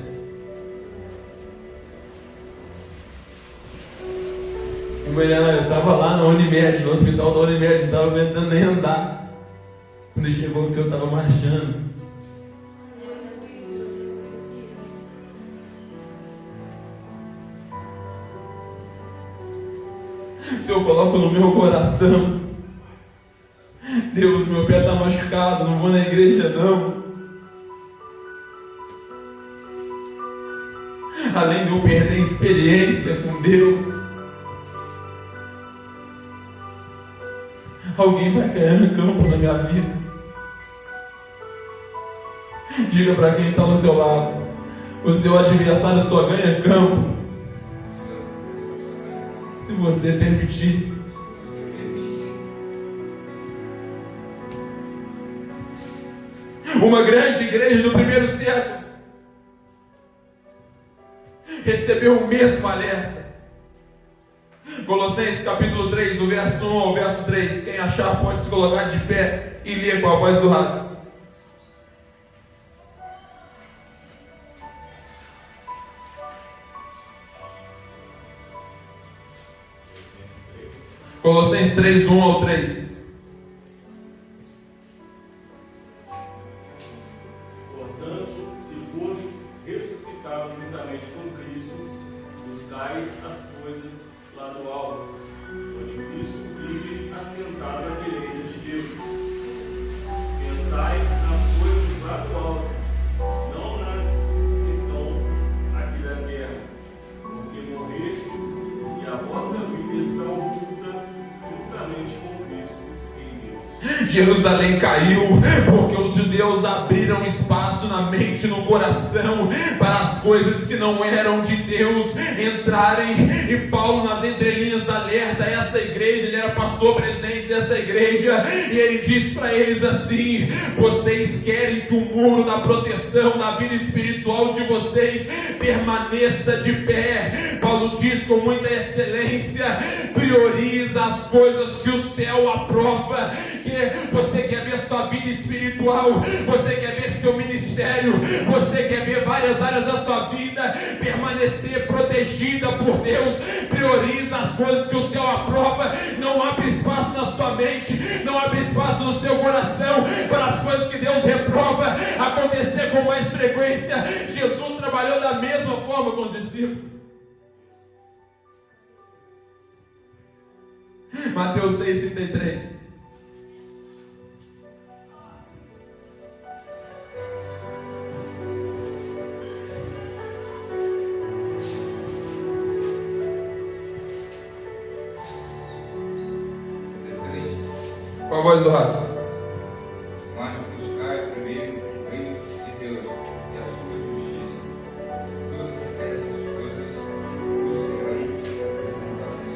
Eu estava lá na Unimed, no hospital da Unimed, não estava aguentando nem andar. Quando ele chegou aqui, eu estava marchando. Se eu coloco no meu coração, Deus, meu pé está machucado, não vou na igreja não. Além de eu perder experiência com Deus, alguém vai cair no campo na minha vida. Diga para quem está ao seu lado: o seu adversário só ganha campo se você permitir. Uma grande igreja do primeiro século recebeu o mesmo alerta. Colossenses capítulo 3, do verso 1 ao verso 3. Quem achar pode se colocar de pé e ler com a voz do rato. Colossenses 3, 1 ao 3. Portanto, se fostes ressuscitados juntamente com Cristo, buscai as coisas lá do alto, onde Cristo vive assentado à direita de Deus. Pensai nas coisas lá do alto, não nas que são aqui da terra, porque morrestes e a vossa vida está oculta juntamente com Cristo em Deus. Jerusalém caiu porque os judeus abriram espaço na mente e no coração para as coisas que não eram de Deus entrarem. E Paulo, nas entrelinhas, alerta essa igreja. Ele era pastor presidente dessa igreja, e ele diz para eles assim: vocês querem que o muro da proteção da vida espiritual de vocês permaneça de pé. Paulo diz com muita excelência: prioriza as coisas que o céu aprova. Que você quer ver sua vida espiritual, você quer ver seu ministério, você quer ver várias áreas da sua vida permanecer protegida por Deus. Prioriza as coisas que o céu aprova. Não abre espaço na sua mente, não abre espaço no seu coração para as coisas que Deus reprova acontecer com mais frequência. Jesus trabalhou da mesma forma com os discípulos. Mateus 6,33. a voz do rádio. Mas buscai primeiro o reino de Deus e a sua justiça. Todas essas coisas vos serão acrescentadas.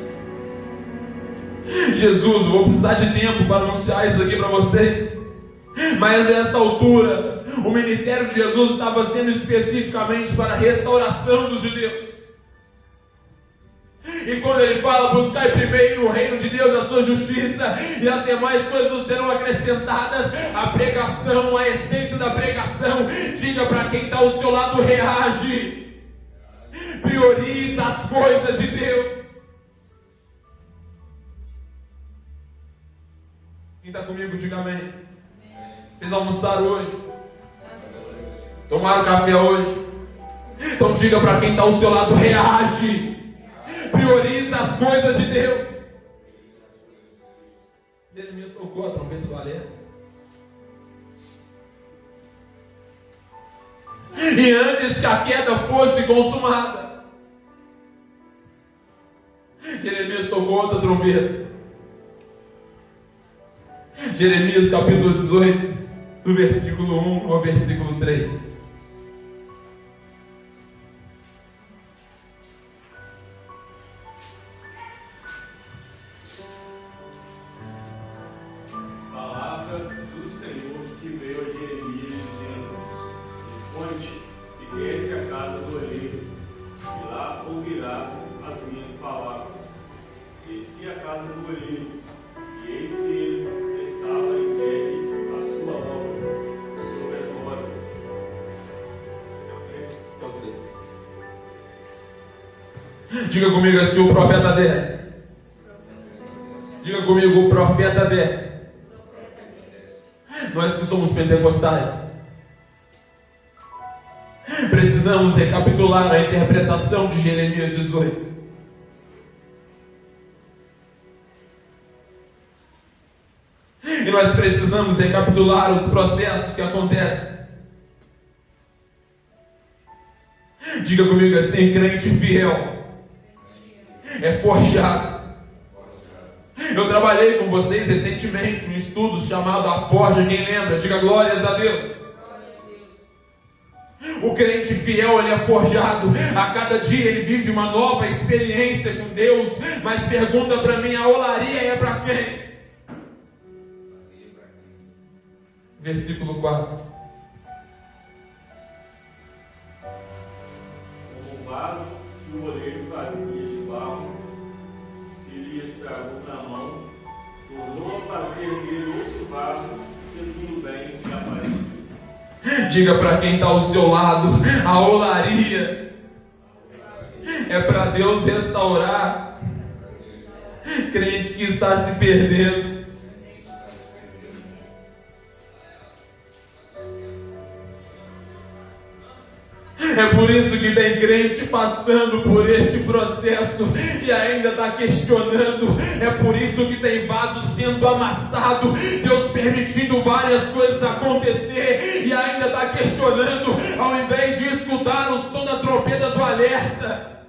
Jesus, vou precisar de tempo para anunciar isso aqui para vocês. Mas a essa altura, o ministério de Jesus estava sendo especificamente para a restauração dos judeus. E quando ele fala, buscai primeiro o reino de Deus, a sua justiça, e as demais coisas serão acrescentadas, a pregação, a essência da pregação, diga para quem está ao seu lado, reage, prioriza as coisas de Deus. Quem está comigo, diga amém. Vocês almoçaram hoje? Tomaram café hoje? Então diga para quem está ao seu lado, reage, prioriza as coisas de Deus. Jeremias tocou a trombeta do alerta. E antes que a queda fosse consumada, Jeremias tocou outra trombeta. Jeremias capítulo 18, do versículo 1 ao versículo 3. Palavra do Senhor que veio a Jeremias dizendo: Esconde e desce à casa do oleiro, e lá ouvirás as minhas palavras. Desci à casa do oleiro, e eis que ele estava entregue a sua obra sobre as rodas. Diga comigo assim, o profeta desce. Diga comigo, o profeta desce. Nós que somos pentecostais precisamos recapitular a interpretação de Jeremias 18. E nós precisamos recapitular os processos que acontecem. Diga comigo assim, crente fiel é forjado. Eu trabalhei com vocês recentemente um estudo chamado A Forja, quem lembra? Diga glórias a Deus. O crente fiel, ele é forjado. A cada dia ele vive uma nova experiência com Deus. Mas pergunta para mim, a olaria é para quem? Versículo 4. Como o vaso que o oleiro fazia de barro, se lhe estragou na mão, tornou a fazer dele outro vaso, segundo bem que apareceu. Diga para quem está ao seu lado, a olaria é para Deus restaurar crente que está se perdendo. É por isso que tem crente passando por este processo e ainda está questionando. É por isso que tem vaso sendo amassado, Deus permitindo várias coisas acontecer e ainda está questionando, ao invés de escutar o som da trombeta do alerta.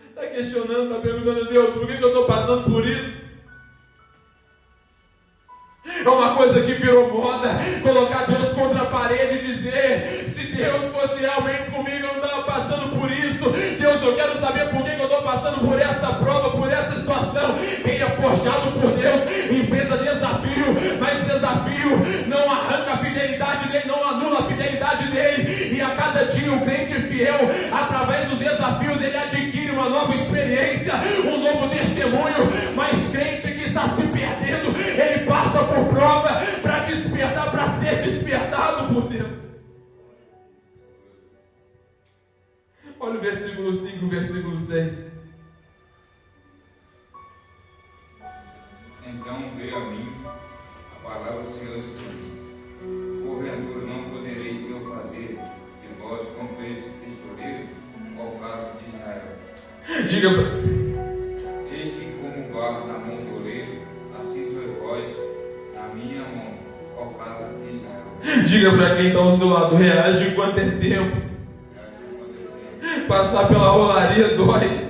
Está questionando, está perguntando a Deus, por que eu estou passando por isso? É uma coisa que virou moda, colocar Deus contra a parede e dizer, se Deus fosse realmente comigo, eu não estava passando por isso. Deus, eu quero saber por que eu estou passando por essa prova, por essa situação. Quem é forjado por Deus, enfrenta desafio, mas desafio não arranca a fidelidade dele, não anula a fidelidade dele. E a cada dia o crente fiel, através dos desafios, ele adquire uma nova experiência, um novo testemunho. Mas crente que está se perdendo, ele passa por prova para despertar, para ser despertado por Deus. Olha o versículo 5, o versículo 6. Então veio a mim a palavra do Senhor dizendo: porventura não poderei eu fazer de vós como esse tesoureiro ao caso de Israel. Diga para... Eis que como barro na mão do oleiro, assim sois vós na minha mão, ao caso de Israel. Diga para quem está ao seu lado, reage enquanto é tempo. Passar pela rolaria dói.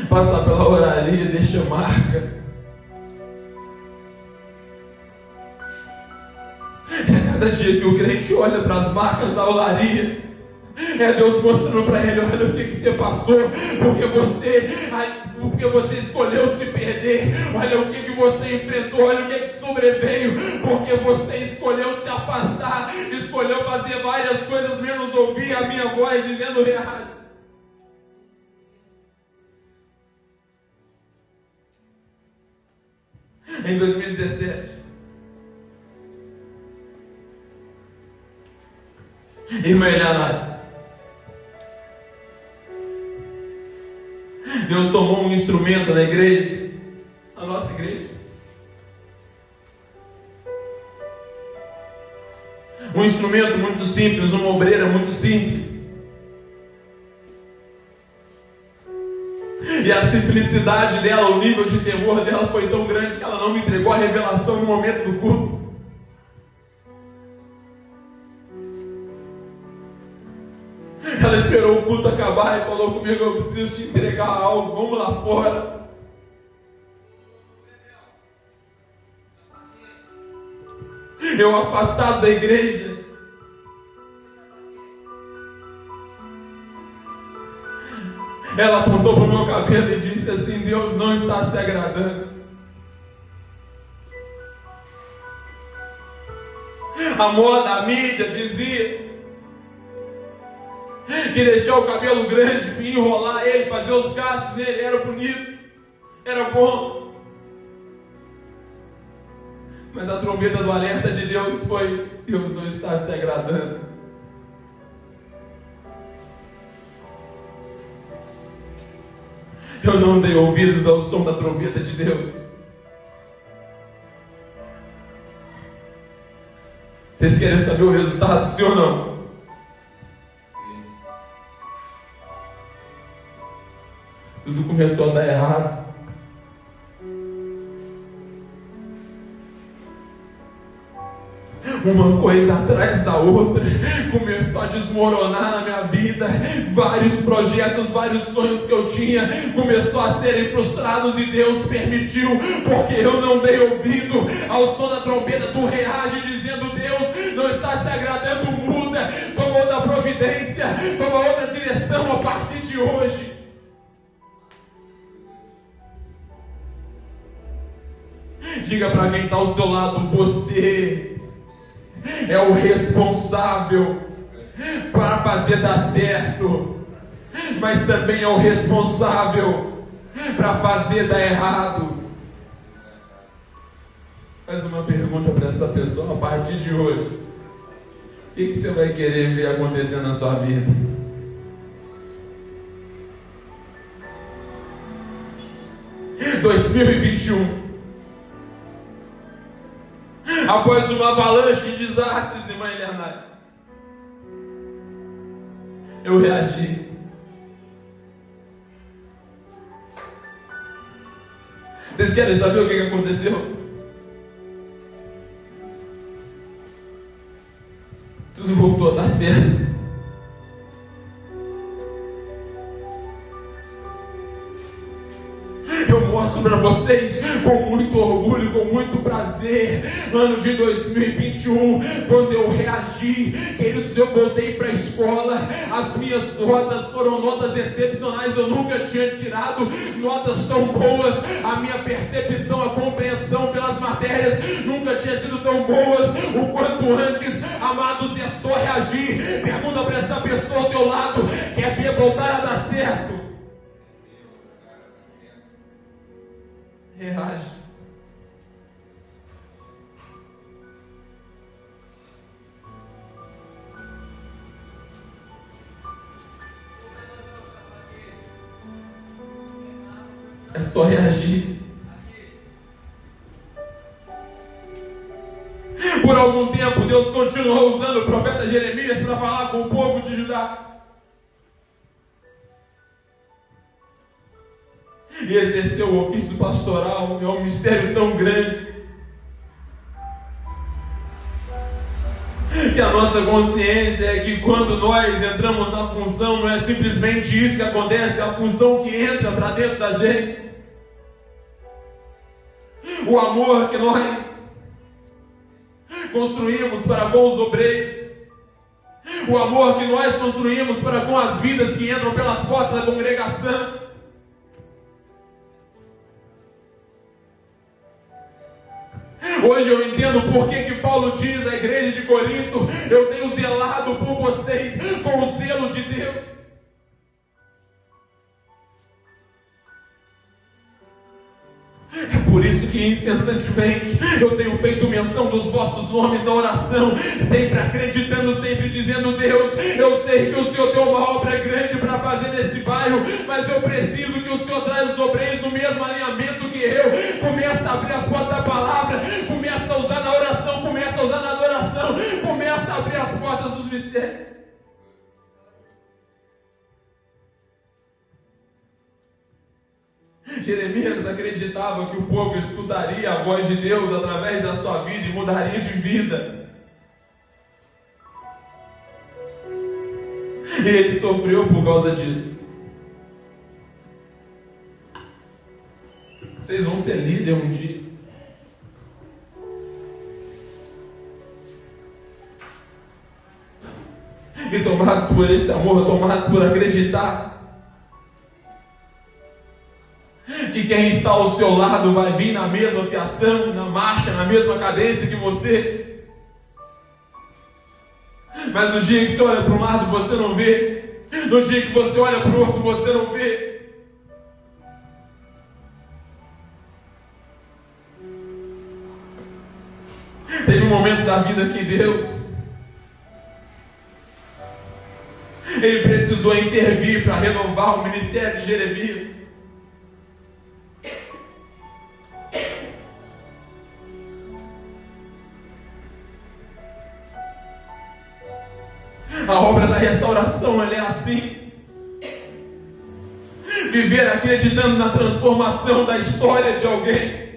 Passar pela oraria deixa marca. Cada dia que o crente olha para as marcas da olaria, é Deus mostrando para ele: olha o que você passou, porque você escolheu se perder, olha o que você enfrentou, olha o que sobreveio, porque você escolheu se afastar, escolheu fazer várias coisas menos ouvir a minha voz dizendo: reage. Em 2017, irmã Eliana, Deus tomou um instrumento na igreja, a nossa igreja, um instrumento muito simples, uma obreira muito simples, e a simplicidade dela, o nível de temor dela foi tão grande que ela não me entregou a revelação no momento do culto. Ela esperou o culto acabar e falou comigo: eu preciso te entregar algo, vamos lá fora. Eu afastado da igreja, ela apontou para o meu cabelo e disse assim: Deus não está se agradando. A moda, a mídia dizia que deixar o cabelo grande, enrolar ele, fazer os cachos nele era bonito, era bom. Mas a trombeta do alerta de Deus foi: Deus não está se agradando. Eu não dei ouvidos ao som da trombeta de Deus. Vocês querem saber o resultado, sim ou não? Tudo começou a dar errado. Uma coisa atrás da outra começou a desmoronar na minha vida. Vários projetos, vários sonhos que eu tinha começou a serem frustrados, e Deus permitiu, porque eu não dei ouvido ao som da trombeta do reage, dizendo: Deus não está se agradando, muda, toma outra providência, toma outra direção a partir de hoje. Diga para quem está ao seu lado: você é o responsável para fazer dar certo, mas também é o responsável para fazer dar errado. Faz uma pergunta para essa pessoa: a partir de hoje, o que você vai querer ver acontecer na sua vida? Em 2021, após uma avalanche de desastres, irmã Eliana, eu reagi. Vocês querem saber o que aconteceu? Tudo voltou a dar certo. Eu mostro para vocês com muito orgulho, com muito prazer, ano de 2021, quando eu reagi, queridos, eu voltei para a escola, as minhas notas foram notas excepcionais, eu nunca tinha tirado notas tão boas, a minha percepção, a compreensão pelas matérias nunca tinha sido tão boas, o quanto antes, amados, é só reagir. Pergunta para essa pessoa ao teu lado: quer ver voltar a dar certo? Reage. É só reagir. Por algum tempo, Deus continuou usando o profeta Jeremias para falar com o povo de Judá. E exercer o ofício pastoral é um mistério tão grande. Que a nossa consciência é que quando nós entramos na função, não é simplesmente isso que acontece, é a função que entra para dentro da gente. O amor que nós construímos para com os obreiros, o amor que nós construímos para com as vidas que entram pelas portas da congregação. Hoje eu entendo por que Paulo diz à igreja de Corinto: eu tenho zelado por vocês com o zelo de Deus. É por isso que incessantemente eu tenho feito menção dos vossos nomes na oração, sempre acreditando, sempre dizendo: Deus, eu sei que o Senhor tem uma obra grande para fazer nesse bairro, mas eu preciso que o Senhor traz os obreiros no mesmo alinhamento que eu. Começa a abrir as portas da palavra, começa a usar na oração, começa a usar na adoração, começa a abrir as portas dos mistérios. Jeremias acreditava que o povo escutaria a voz de Deus através da sua vida e mudaria de vida. E ele sofreu por causa disso. Vocês vão ser líder um dia. E tomados por esse amor, tomados por acreditar que quem está ao seu lado vai vir na mesma fiação, na marcha, na mesma cadência que você. Mas no dia que você olha para um lado, você não vê. No dia que você olha para o outro, você não vê. Teve um momento da vida que Deus, Ele precisou intervir para renovar o ministério de Jeremias. A obra da restauração, ela é assim. Viver acreditando na transformação da história de alguém.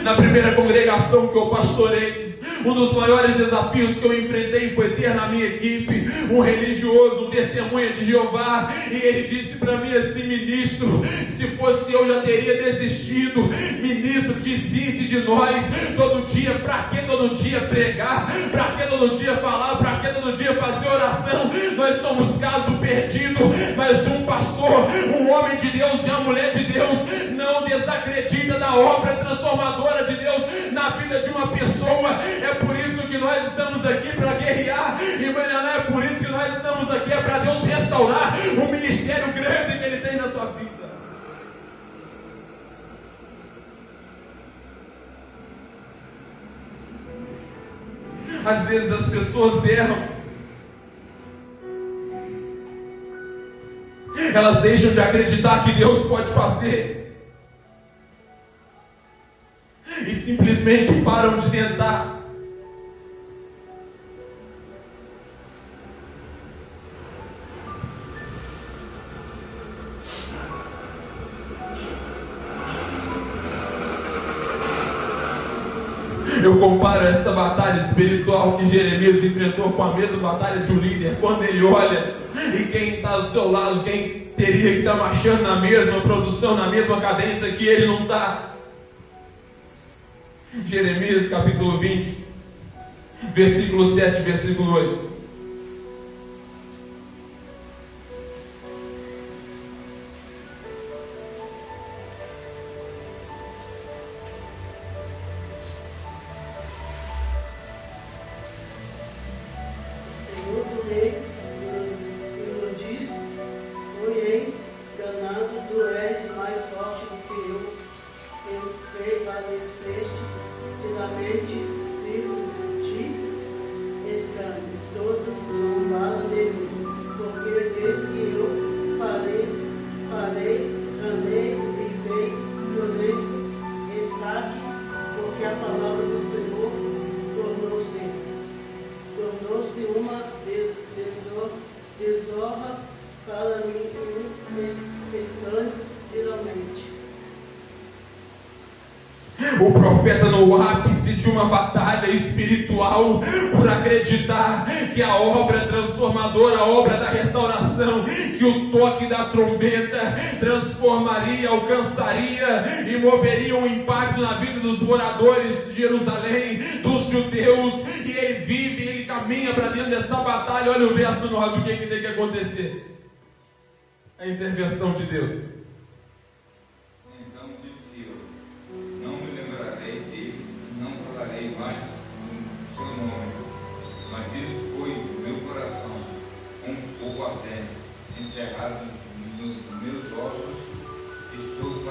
Na primeira congregação que eu pastorei, um dos maiores desafios que eu enfrentei foi ter na minha equipe um religioso, um testemunha de Jeová, e ele disse para mim assim: ministro, se fosse eu já teria desistido. Ministro, desiste de nós todo dia. Para que todo dia pregar? Para que todo dia falar? Para que todo dia fazer oração? Nós somos caso perdido, mas um pastor, um homem de Deus e uma mulher de Deus não desacredita da obra transformadora de Deus na vida de uma pessoa. É por isso que nós estamos aqui, para guerrear. E não é por isso que nós estamos aqui, é para Deus restaurar o ministério grande que Ele tem na tua vida. Às vezes as pessoas erram. Elas deixam de acreditar que Deus pode fazer. E simplesmente param de tentar. Eu comparo essa batalha espiritual que Jeremias enfrentou com a mesma batalha de um líder. Quando ele olha e quem está do seu lado, quem teria que estar marchando na mesma produção, na mesma cadência que ele não está. Jeremias capítulo 20, versículo 7, versículo 8. O profeta no ápice de uma batalha espiritual, por acreditar que a obra transformadora, a obra da restauração, que o toque da trombeta transformaria, alcançaria e moveria um impacto na vida dos moradores de Jerusalém, dos judeus, e ele vive, ele caminha para dentro dessa batalha. Olha o verso 9, o que tem que acontecer? A intervenção de Deus. Encerrado nos meus ossos, estou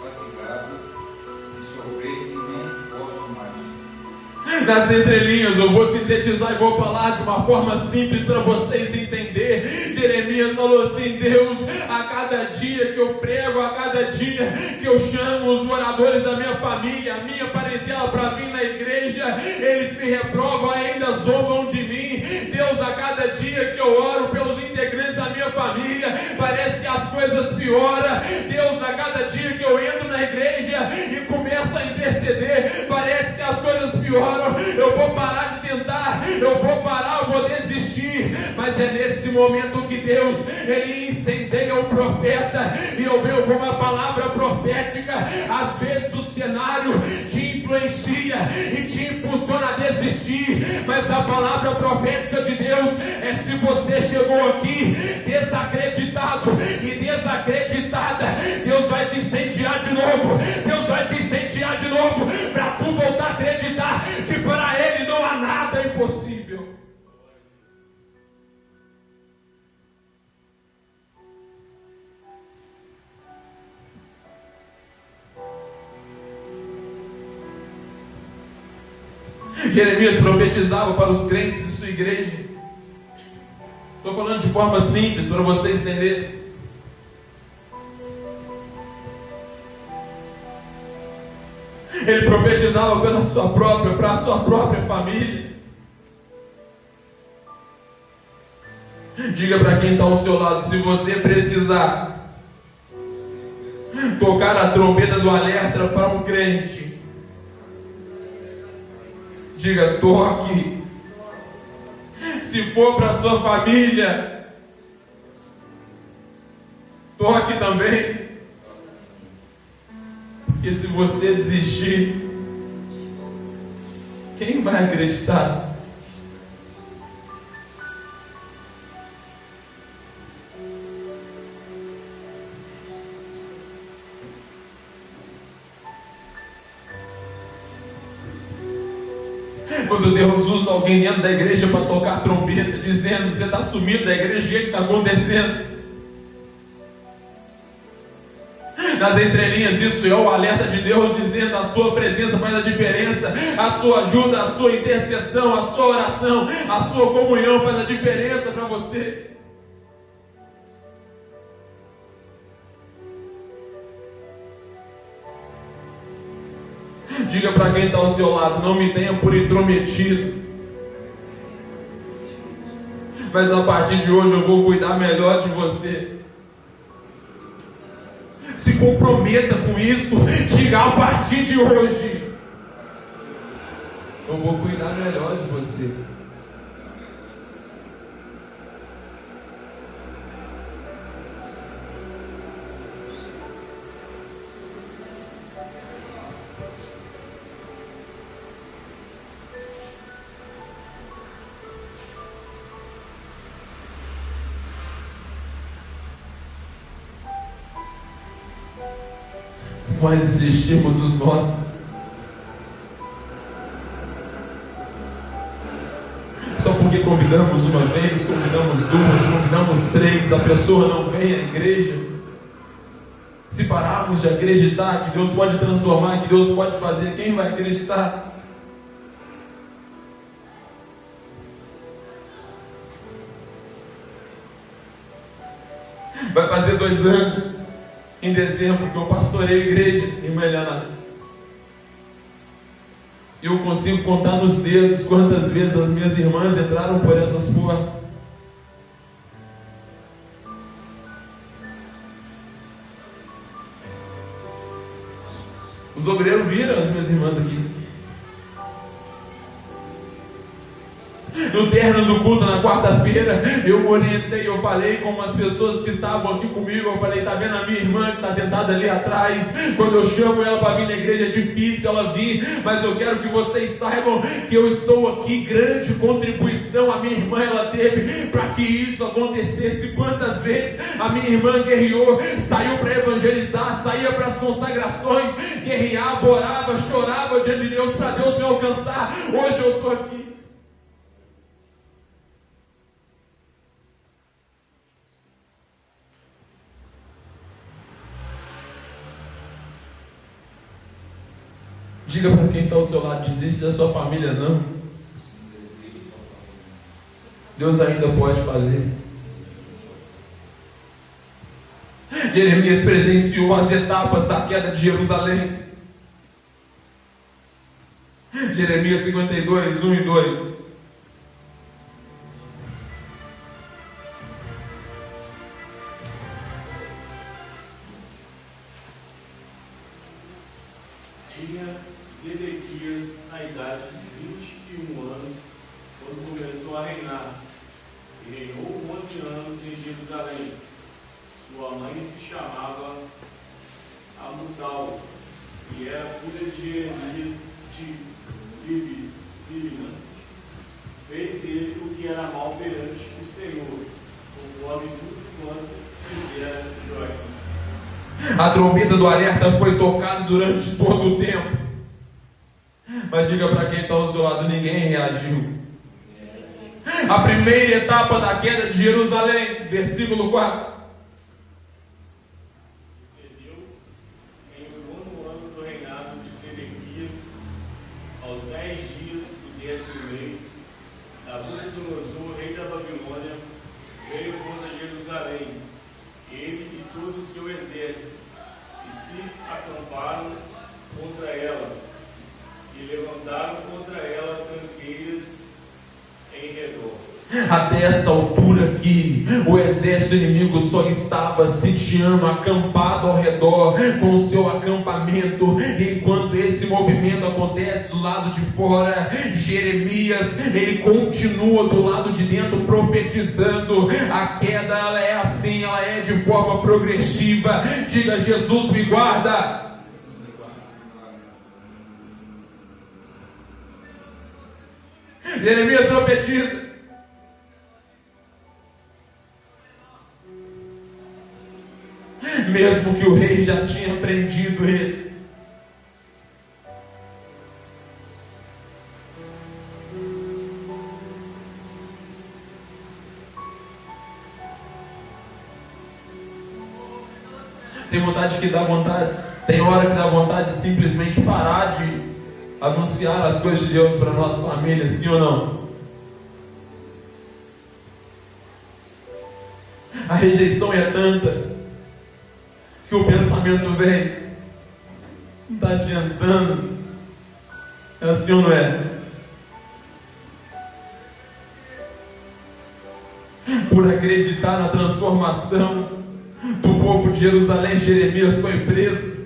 fatigado de sofrer e não posso mais. Nas entrelinhas, eu vou sintetizar e vou falar de uma forma simples para vocês entenderem. Jeremias falou assim: Deus, a cada dia que eu prego, a cada dia que eu chamo os moradores da minha família, a minha parentela para vir na igreja, eles me reprovam, ainda zombam de mim. Deus, a cada dia que eu oro pelos integrantes da minha família, parece que as coisas pioram. Deus, a cada dia que eu entro na igreja e começo a interceder, parece que as coisas pioram. Eu vou parar de tentar, eu vou parar, eu vou desistir. Mas é nesse momento que Deus, ele incendeia o profeta, e eu vejo como a palavra profética, às vezes o cenário te influencia e te impulsiona a desistir, mas a palavra profética de Deus é: se você chegou aqui desacreditado e desacreditada, Deus vai te incendiar de novo, Deus vai te incendiar de novo, para tu voltar a acreditar que para Ele não há nada impossível. Jeremias profetizava para os crentes de sua igreja. Estou falando de forma simples para vocês entenderem. Ele profetizava para a sua própria família. Diga para quem está ao seu lado: se você precisar tocar a trombeta do alerta para um crente, diga: toque. Se for para a sua família, toque também. Porque se você desistir, quem vai acreditar? Quando Deus usa alguém dentro da igreja para tocar trombeta, dizendo: você está sumido da igreja, o que está acontecendo? Nas entrelinhas, isso é o alerta de Deus, dizendo: a sua presença faz a diferença, a sua ajuda, a sua intercessão, a sua oração, a sua comunhão faz a diferença para você. Diga para quem está ao seu lado: não me tenha por intrometido, mas a partir de hoje eu vou cuidar melhor de você. Se comprometa com isso. Diga: a partir de hoje eu vou cuidar melhor de você. Se nós existirmos os nossos, só porque convidamos uma vez, convidamos duas, convidamos três, a pessoa não vem à igreja. Se pararmos de acreditar que Deus pode transformar, que Deus pode fazer, quem vai acreditar? Vai fazer 2 anos em dezembro que eu pastorei a igreja em Melhaná. Eu consigo contar nos dedos quantas vezes as minhas irmãs entraram por essas portas. Os obreiros viram as minhas irmãs aqui. No término do culto, na quarta-feira, eu orientei, eu falei com umas pessoas que estavam aqui comigo, eu falei, tá vendo a minha irmã que está sentada ali atrás? Quando eu chamo ela para vir na igreja é difícil ela vir, mas eu quero que vocês saibam que eu estou aqui, grande contribuição a minha irmã ela teve para que isso acontecesse. Quantas vezes a minha irmã guerreou, saiu para evangelizar, saía para as consagrações, guerreava, orava, chorava diante de Deus para Deus me alcançar. Hoje eu estou aqui. Diga para quem está ao seu lado, desiste da sua família não. Deus ainda pode fazer. Jeremias presenciou as etapas da queda de Jerusalém. Jeremias 52, 1 e 2. Tinha Zedequias na idade de 21 anos, quando começou a reinar, e reinou 11 anos em Jerusalém. Sua mãe se chamava Amutal, e era filha de Jeremias de Libna. Fez ele o que era mal perante o Senhor, conforme tudo quanto fizera Joaquim. A trombeta do alerta foi tocada durante todo o tempo. Mas diga para quem está ao seu lado, ninguém reagiu. A primeira etapa da queda de Jerusalém, versículo 4. Sucedeu em o 9º ano do reinado de Zedequias, aos 10 dias do 10º mês, Nabucodonosor, rei da Babilônia, veio contra Jerusalém, ele e todo o seu exército, e se acamparam contra ela, e levantaram contra ela tranqueiras em redor. Até essa altura aqui, o exército inimigo só estava sitiando, acampado ao redor, com o seu acampamento. Enquanto esse movimento acontece do lado de fora, Jeremias, ele continua do lado de dentro profetizando. A queda, ela é assim, ela é de forma progressiva. Diga, Jesus me guarda. Jeremias profetiza. Mesmo que o rei já tinha prendido ele, tem vontade que dá vontade, tem hora que dá vontade de simplesmente parar de anunciar as coisas de Deus para a nossa família, sim ou não? A rejeição é tanta que o pensamento vem, não está adiantando. É assim ou não é? Por acreditar na transformação do povo de Jerusalém, Jeremias foi preso.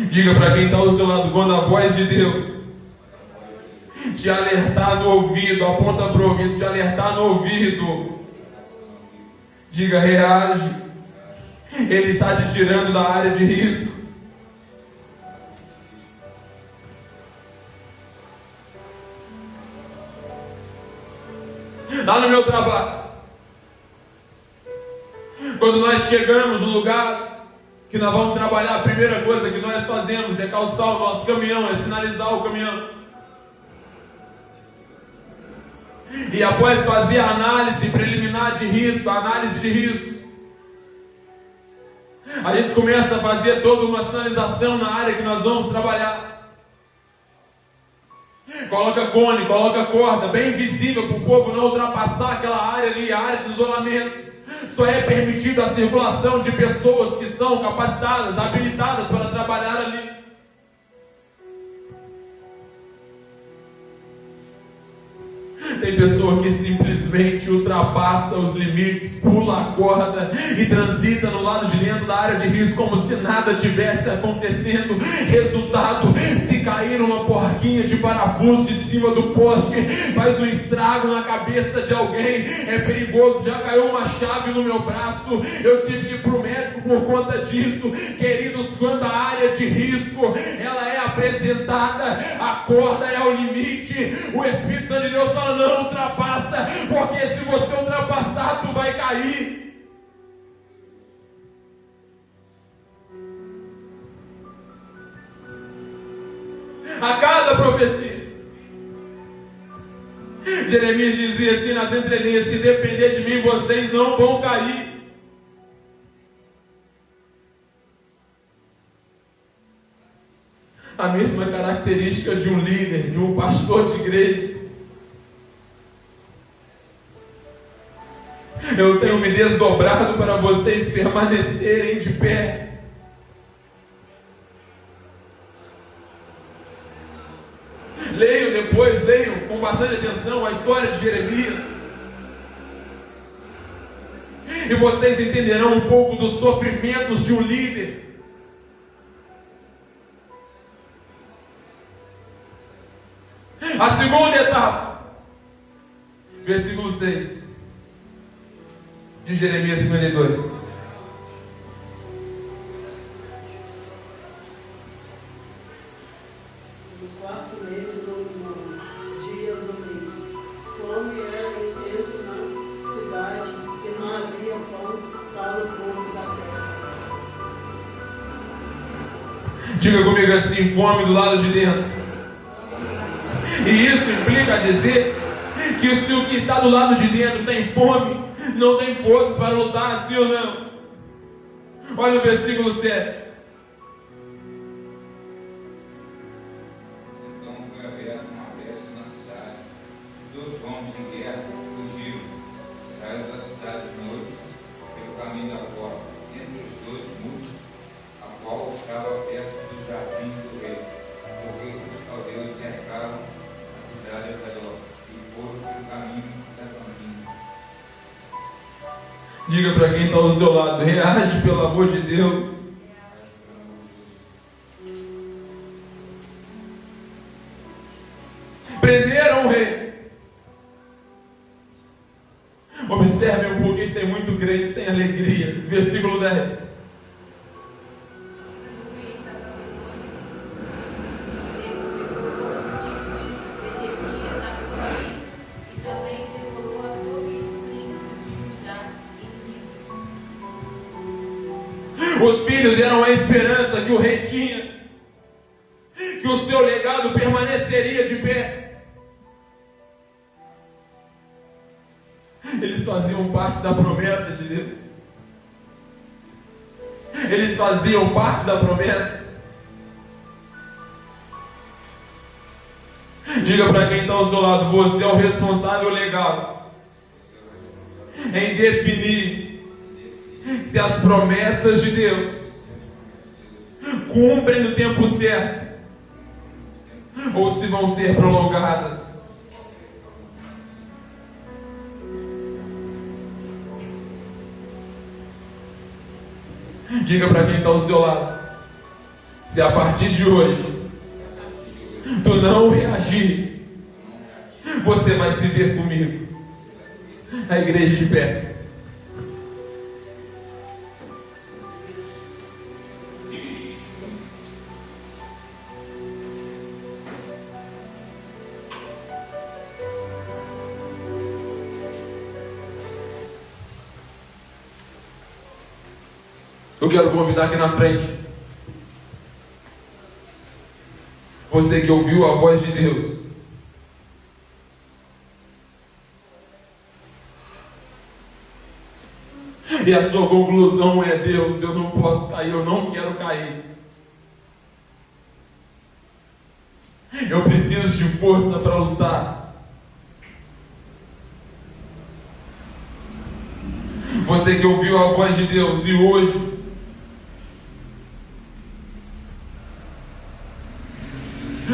Diga para quem está ao seu lado, quando a voz de Deus te alertar no ouvido, aponta para o ouvido, te alertar no ouvido, diga, reage. Ele está te tirando da área de risco. Lá no meu trabalho, quando nós chegamos no lugar que nós vamos trabalhar, a primeira coisa que nós fazemos é calçar o nosso caminhão, é sinalizar o caminhão. E após fazer a análise preliminar de risco, a análise de risco, a gente começa a fazer toda uma sinalização na área que nós vamos trabalhar. Coloca cone, coloca corda, bem visível para o povo não ultrapassar aquela área ali, a área de isolamento. Só é permitida a circulação de pessoas que são capacitadas, habilitadas para trabalhar ali. Tem pessoa que simplesmente ultrapassa os limites, pula a corda e transita no lado de dentro da área de risco como se nada tivesse acontecendo. Resultado, se cair uma porquinha de parafuso de cima do poste, faz um estrago na cabeça de alguém, é perigoso. Já caiu uma chave no meu braço, eu tive que ir para o médico por conta disso. Queridos, quando a área de risco ela é apresentada, a corda é o limite. O Espírito Santo de Deus fala: não ultrapassa, porque se você ultrapassar, tu vai cair. A cada profecia, Jeremias dizia assim nas entrelinhas: se depender de mim, vocês não vão cair. A mesma característica de um líder, de um pastor de igreja. Eu tenho me desdobrado para vocês permanecerem de pé. Leiam com bastante atenção a história de Jeremias, e vocês entenderão um pouco dos sofrimentos de um líder. A segunda etapa, versículo 6 de Jeremias 52. No quarto mês, no dia do mês, fome era intensa na cidade, e não havia pão para o povo da terra. Diga comigo assim: fome do lado de dentro. E isso implica dizer que se o que está do lado de dentro tem fome, não tem forças para lutar, sim ou não? Olha o versículo 7. Então foi aberta uma brecha na cidade. Dois homens em guerra fugiram, saíram da cidade de noite, pelo caminho da porta, entre os dois muros, a qual estava perto do jardim do rei, porque os caldeus cercaram a cidade ao redor e foram pelo caminho da caminho. Diga para quem está ao seu lado: reage, pelo amor de Deus. Prenderam o rei. Observem porque tem muito crente sem alegria. Versículo 10. Os filhos eram a esperança que o rei tinha, que o seu legado permaneceria de pé. Eles faziam parte da promessa de Deus. Eles faziam parte da promessa. Diga para quem está ao seu lado: você é o responsável legal em definir se as promessas de Deus cumprem no tempo certo ou se vão ser prolongadas. Diga para quem está ao seu lado: se a partir de hoje tu não reagir, você vai se ver comigo. A igreja de pé. Eu quero convidar aqui na frente você que ouviu a voz de Deus. E a sua conclusão é: Deus, eu não posso cair, eu não quero cair. Eu preciso de força para lutar. Você que ouviu a voz de Deus e hoje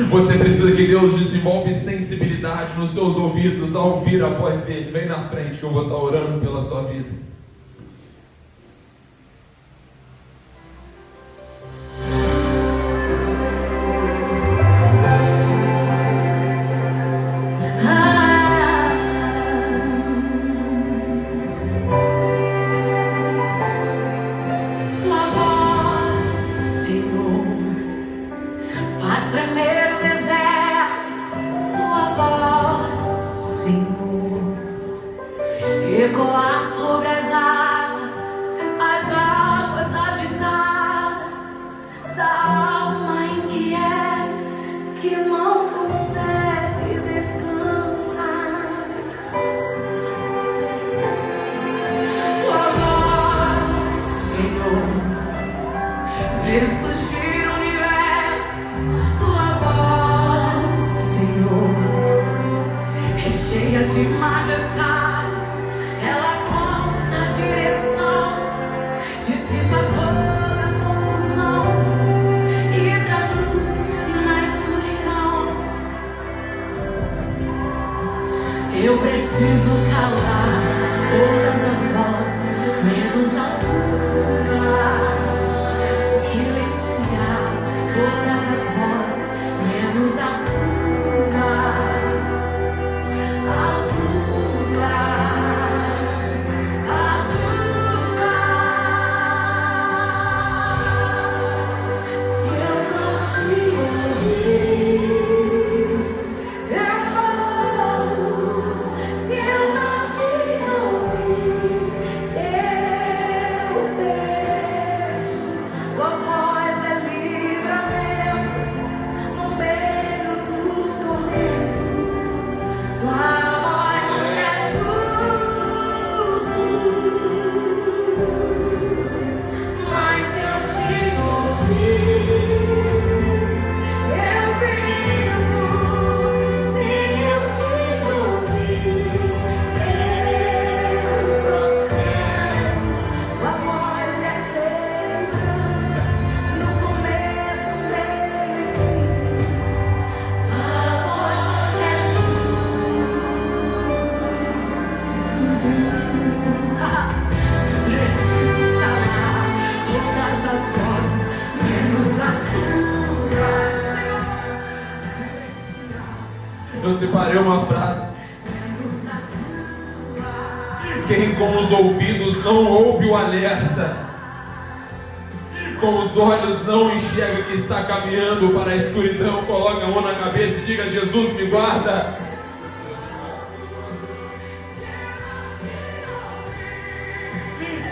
Você precisa que Deus desenvolva sensibilidade nos seus ouvidos ao ouvir a voz dele. Vem na frente que eu vou estar orando pela sua vida. Eu preciso calar todas as vozes, menos a tua. Silenciar todas as vozes, menos a tua. A tua. A tua. Se eu não te ouvir, eu separei uma frase. Quem com os ouvidos não ouve o alerta, com os olhos não enxerga que está caminhando para a escuridão, coloca a mão na cabeça e diga: Jesus, me guarda.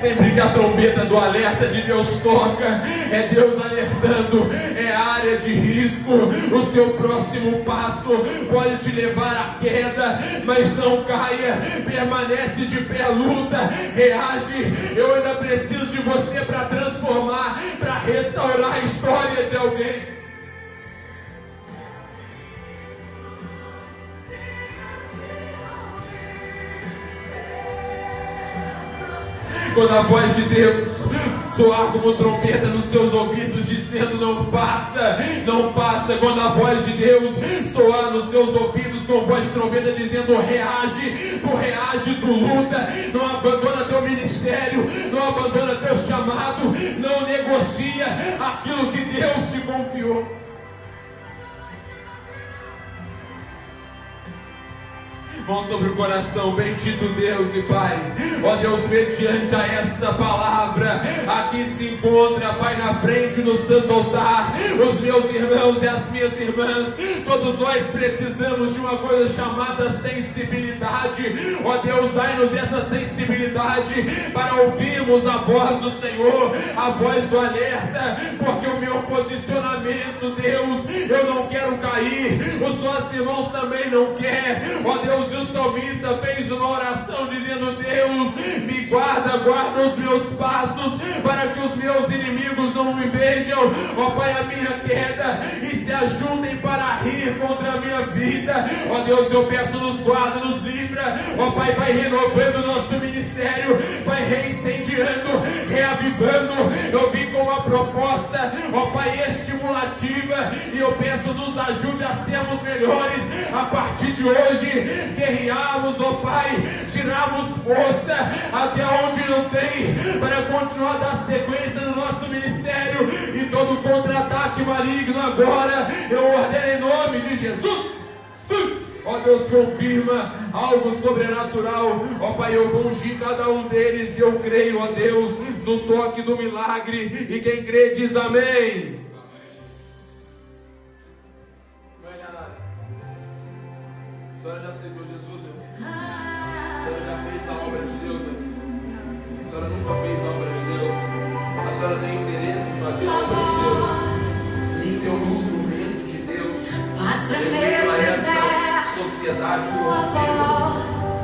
Sempre que a trombeta do alerta de Deus toca, é Deus alertando, é área de risco. O seu próximo passo pode te levar à queda, mas não caia, permanece de pé, luta, reage. Eu ainda preciso de você para transformar, para restaurar a história de alguém. Quando a voz de Deus soar como trombeta nos seus ouvidos, dizendo: não faça, não faça. Quando a voz de Deus soar nos seus ouvidos com voz de trombeta, dizendo: reage, tu reage, tu luta. Não abandona teu ministério, não abandona teu chamado, não negocia aquilo que Deus te confiou. Mão sobre o coração, bendito Deus e Pai. Ó Deus, mediante a esta palavra, aqui se encontra, Pai, na frente do santo altar, os meus irmãos e as minhas irmãs. Todos nós precisamos de uma coisa chamada sensibilidade. Ó Deus, dai-nos essa sensibilidade para ouvirmos a voz do Senhor, a voz do alerta, porque o meu posicionamento, Deus, eu não quero cair, os nossos irmãos também não querem. Ó Deus, o salmista fez uma oração dizendo: Deus, me guarda, guarda os meus passos, para que os meus inimigos não me vejam, ó Pai, a minha queda, e se ajuntem para rir contra a minha vida. Ó Deus, eu peço, nos guarda, nos livra, ó Pai, vai renovando o nosso ministério, vai reincendiando, reavivando. Eu vim com uma proposta, ó Pai, estimulativa, expectativa, e eu peço, nos ajude a sermos melhores a partir de hoje, guerrearmos, ó Pai, tirarmos força até onde não tem, para continuar a dar sequência no nosso ministério, e todo contra-ataque maligno agora, eu ordeno em nome de Jesus. Ó Deus, confirma algo sobrenatural, ó Pai, eu vou ungir cada um deles, e eu creio, ó Deus, no toque do milagre, e quem crê diz amém. A senhora já aceitou Jesus, meu filho? A senhora já fez a obra de Deus, meu filho? A senhora nunca fez a obra de Deus? A senhora tem interesse em fazer a obra de Deus? Em ser um instrumento de Deus? Em meio a essa sociedade corrompida?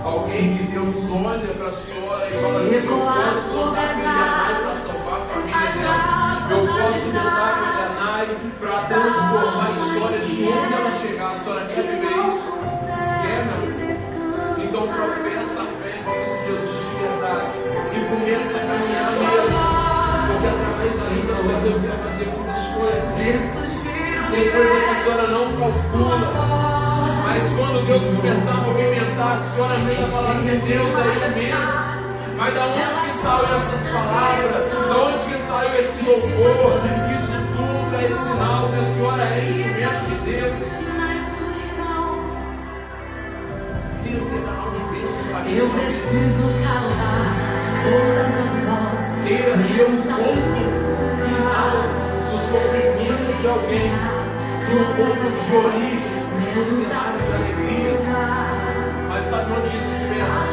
Alguém que Deus olha para a senhora e fala assim: eu posso contar com Elianai para salvar a família dela. Eu posso contar com Elianai para transformar a história de onde ela chegar. A senhora quer viver isso? Quer, não? Então professa a fé em Cristo Jesus de verdade e começa a caminhar mesmo, porque através ainda só Deus quer fazer muitas coisas. Tem coisa que a senhora não calcula, mas quando Deus começar a movimentar, a senhora mesmo falar assim: Deus é Ele mesmo. Mas da onde que saiu essas palavras? Da onde que saiu esse louvor? Isso tudo é sinal que a senhora é instrumento de Deus. Queria ser canal de bênção para mim. Eu preciso calar todas as vozes. Queira ser um ponto final do sofrimento de alguém, do ponto de origem, do cenário de alegria. Mas sabe onde isso começa?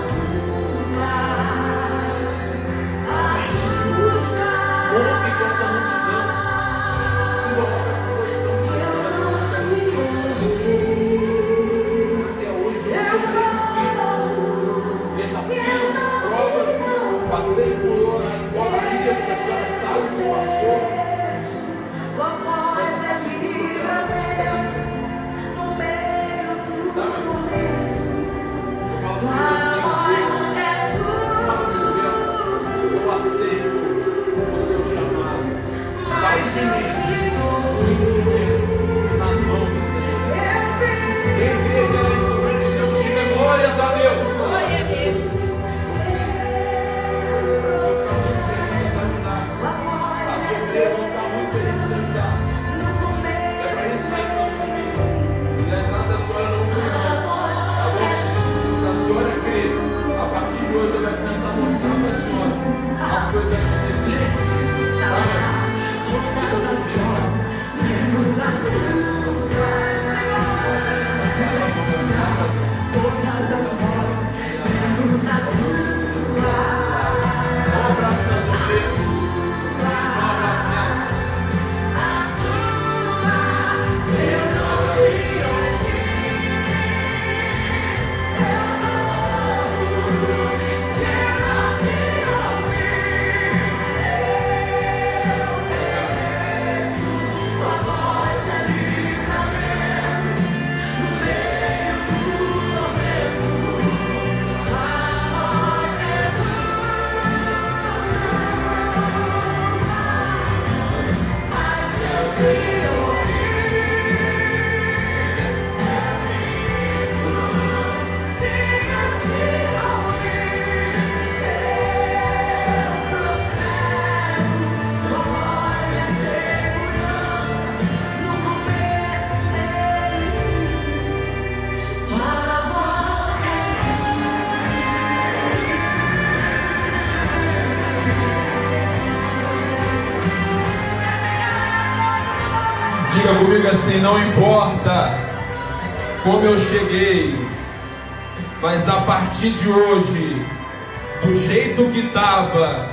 Ontem com essa multidão se coloca à disposição de até hoje eu sobrevivi. Desafios, provas, passei por porcarias que a senhora sabe que passou. Mas a partir de tudo que ela eu aceito o teu chamado. Faz de mim um instrumento nas mãos do Senhor. Quem crê que ela é instrumento de Deus, diga glórias a Deus. Glória a Deus. Eu vou ficar muito feliz em te ajudar. A sua empresa vai ficar muito feliz em te ajudar. É para isso que nós estamos aqui. E a entrada da senhora não foi não. Tá bom? Se a senhora crer, a partir de hoje eu vou começar a mostrar para a senhora as coisas acontecerem. Todas as vozes, menos a tua. Todas as vozes, menos a tua. Dá um abraço nas ovelhas. Dá um abraço nelas. Diga comigo assim: não importa como eu cheguei, mas a partir de hoje, do jeito que estava,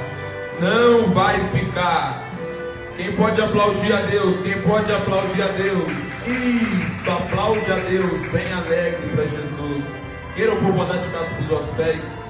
não vai ficar. Quem pode aplaudir a Deus? Quem pode aplaudir a Deus? Isso, aplaude a Deus, bem alegre para Jesus. Queiram por bondade de ficar sobre os vossos pés.